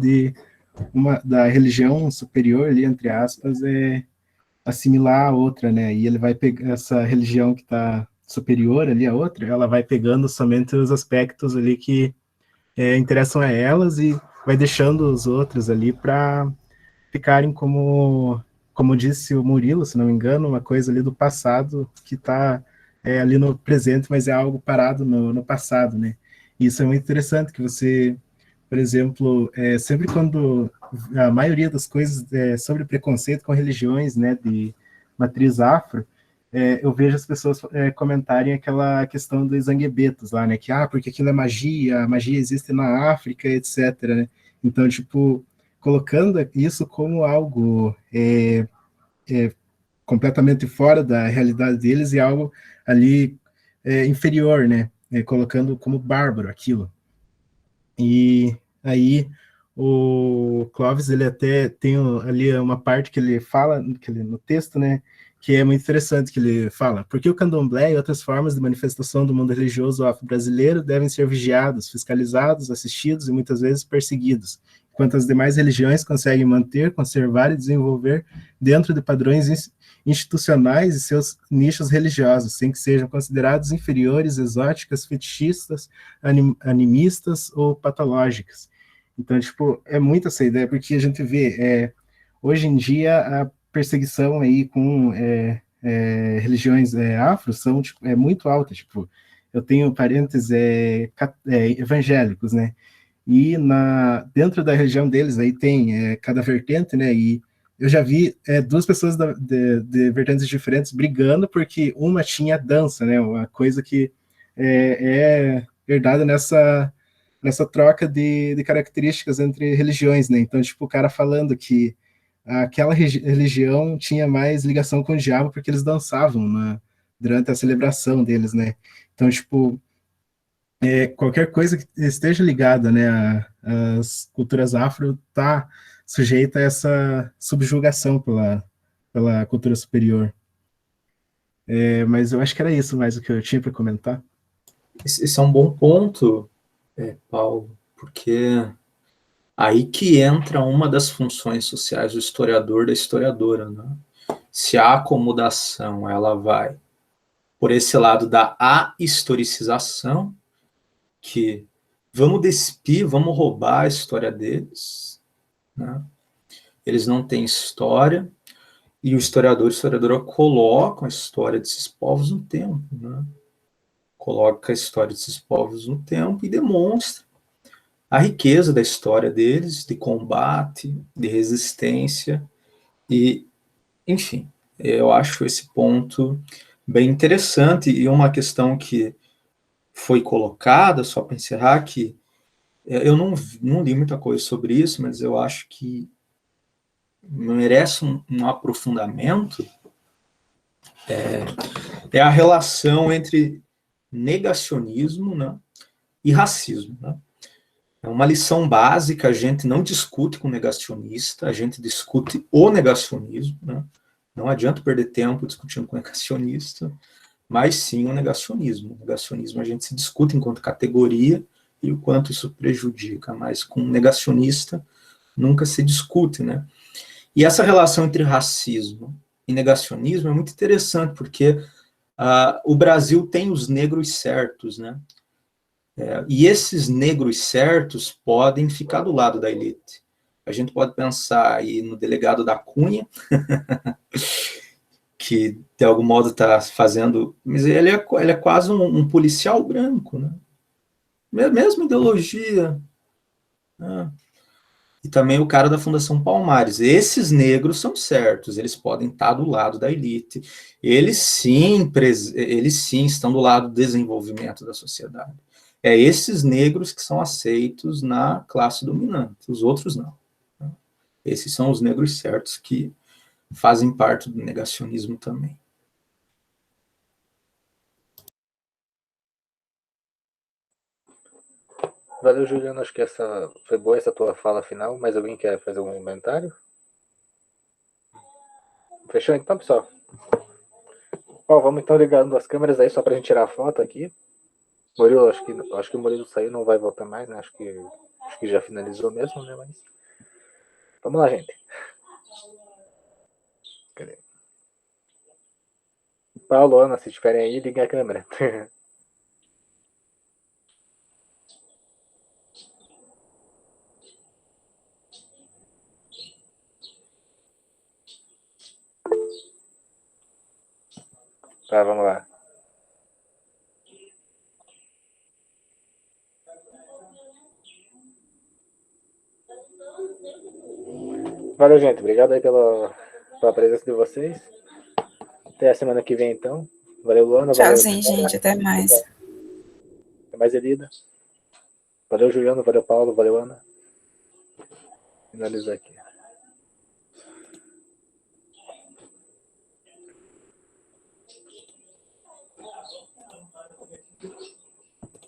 da religião superior ali, entre aspas, assimilar a outra, né, e ele vai pegar essa religião que está superior ali a outra, ela vai pegando somente os aspectos ali que interessam a elas e vai deixando os outros ali para ficarem como disse o Murilo, se não me engano, uma coisa ali do passado que está ali no presente, mas é algo parado no passado, né? E isso é muito interessante, que você, por exemplo, sempre quando a maioria das coisas sobre preconceito com religiões, né, de matriz afro, eu vejo as pessoas comentarem aquela questão dos zanguebetos lá, né, que, porque aquilo é magia, a magia existe na África, etc, né? Então, tipo, colocando isso como algo completamente fora da realidade deles e algo ali inferior, né? Colocando como bárbaro aquilo. E aí o Clóvis, ele até tem ali uma parte que ele fala no texto, né? Que é muito interessante, que ele fala: porque o candomblé e outras formas de manifestação do mundo religioso afro-brasileiro devem ser vigiados, fiscalizados, assistidos e muitas vezes perseguidos, enquanto as demais religiões conseguem manter, conservar e desenvolver dentro de padrões institucionais e seus nichos religiosos, sem que sejam considerados inferiores, exóticas, fetichistas, animistas ou patológicas. Então, tipo, é muito essa ideia, porque a gente vê, hoje em dia, a perseguição aí com religiões afro são, tipo, muito alta, tipo, eu tenho parentes evangélicos, né, e dentro da região deles aí tem cada vertente, né, e eu já vi duas pessoas de vertentes diferentes brigando porque uma tinha dança, né, uma coisa que é herdada nessa troca de características entre religiões, né, então, tipo, o cara falando que aquela religião tinha mais ligação com o diabo porque eles dançavam durante a celebração deles, né, então, tipo, qualquer coisa que esteja ligada, né, às culturas afro está sujeita a essa subjugação pela cultura superior. Mas eu acho que era isso mais o que eu tinha para comentar. Esse é um bom ponto, Paulo, porque aí que entra uma das funções sociais do historiador, da historiadora, né? Se a acomodação ela vai por esse lado da ahistoricização, que vamos despir, vamos roubar a história deles, né? Eles não têm história, e o historiador e a historiadora colocam a história desses povos no tempo, né? Coloca a história desses povos no tempo e demonstra a riqueza da história deles, de combate, de resistência, e, enfim, eu acho esse ponto bem interessante, e uma questão que foi colocada, só para encerrar, que eu não li muita coisa sobre isso, mas eu acho que merece um aprofundamento, é a relação entre negacionismo, né, e racismo, né? É uma lição básica, a gente não discute com negacionista, a gente discute o negacionismo, né? Não adianta perder tempo discutindo com negacionista, mas sim o negacionismo. O negacionismo a gente se discute enquanto categoria e o quanto isso prejudica, mas com negacionista nunca se discute, né? E essa relação entre racismo e negacionismo é muito interessante, porque o Brasil tem os negros certos, né? E esses negros certos podem ficar do lado da elite. A gente pode pensar aí no delegado da Cunha, que de algum modo está fazendo, mas ele é quase um policial branco, né? Mesma ideologia, né? e também o cara da Fundação Palmares. Esses negros são certos, eles podem estar do lado da elite, eles sim estão do lado do desenvolvimento da sociedade. É esses negros que são aceitos na classe dominante, os outros não. Esses são os negros certos que fazem parte do negacionismo também. Valeu, Juliano. Acho que essa foi boa essa tua fala final. Mas alguém quer fazer um comentário? Fechou então, pessoal? Ó, vamos então ligando as câmeras aí só pra gente tirar a foto aqui. Murilo, acho que o Murilo saiu, não vai voltar mais, né? Acho que já finalizou mesmo, né? Mas vamos lá, gente. Cadê? Paulo, Ana, se estiverem aí, liguem a câmera. Tá, vamos lá. Valeu, gente. Obrigado aí pela presença de vocês. Até a semana que vem, então. Valeu, Luana. Tchauzinho, gente. Até mais. Até mais, Elida. Valeu, Juliano. Valeu, Paulo. Valeu, Ana. Finalizar aqui.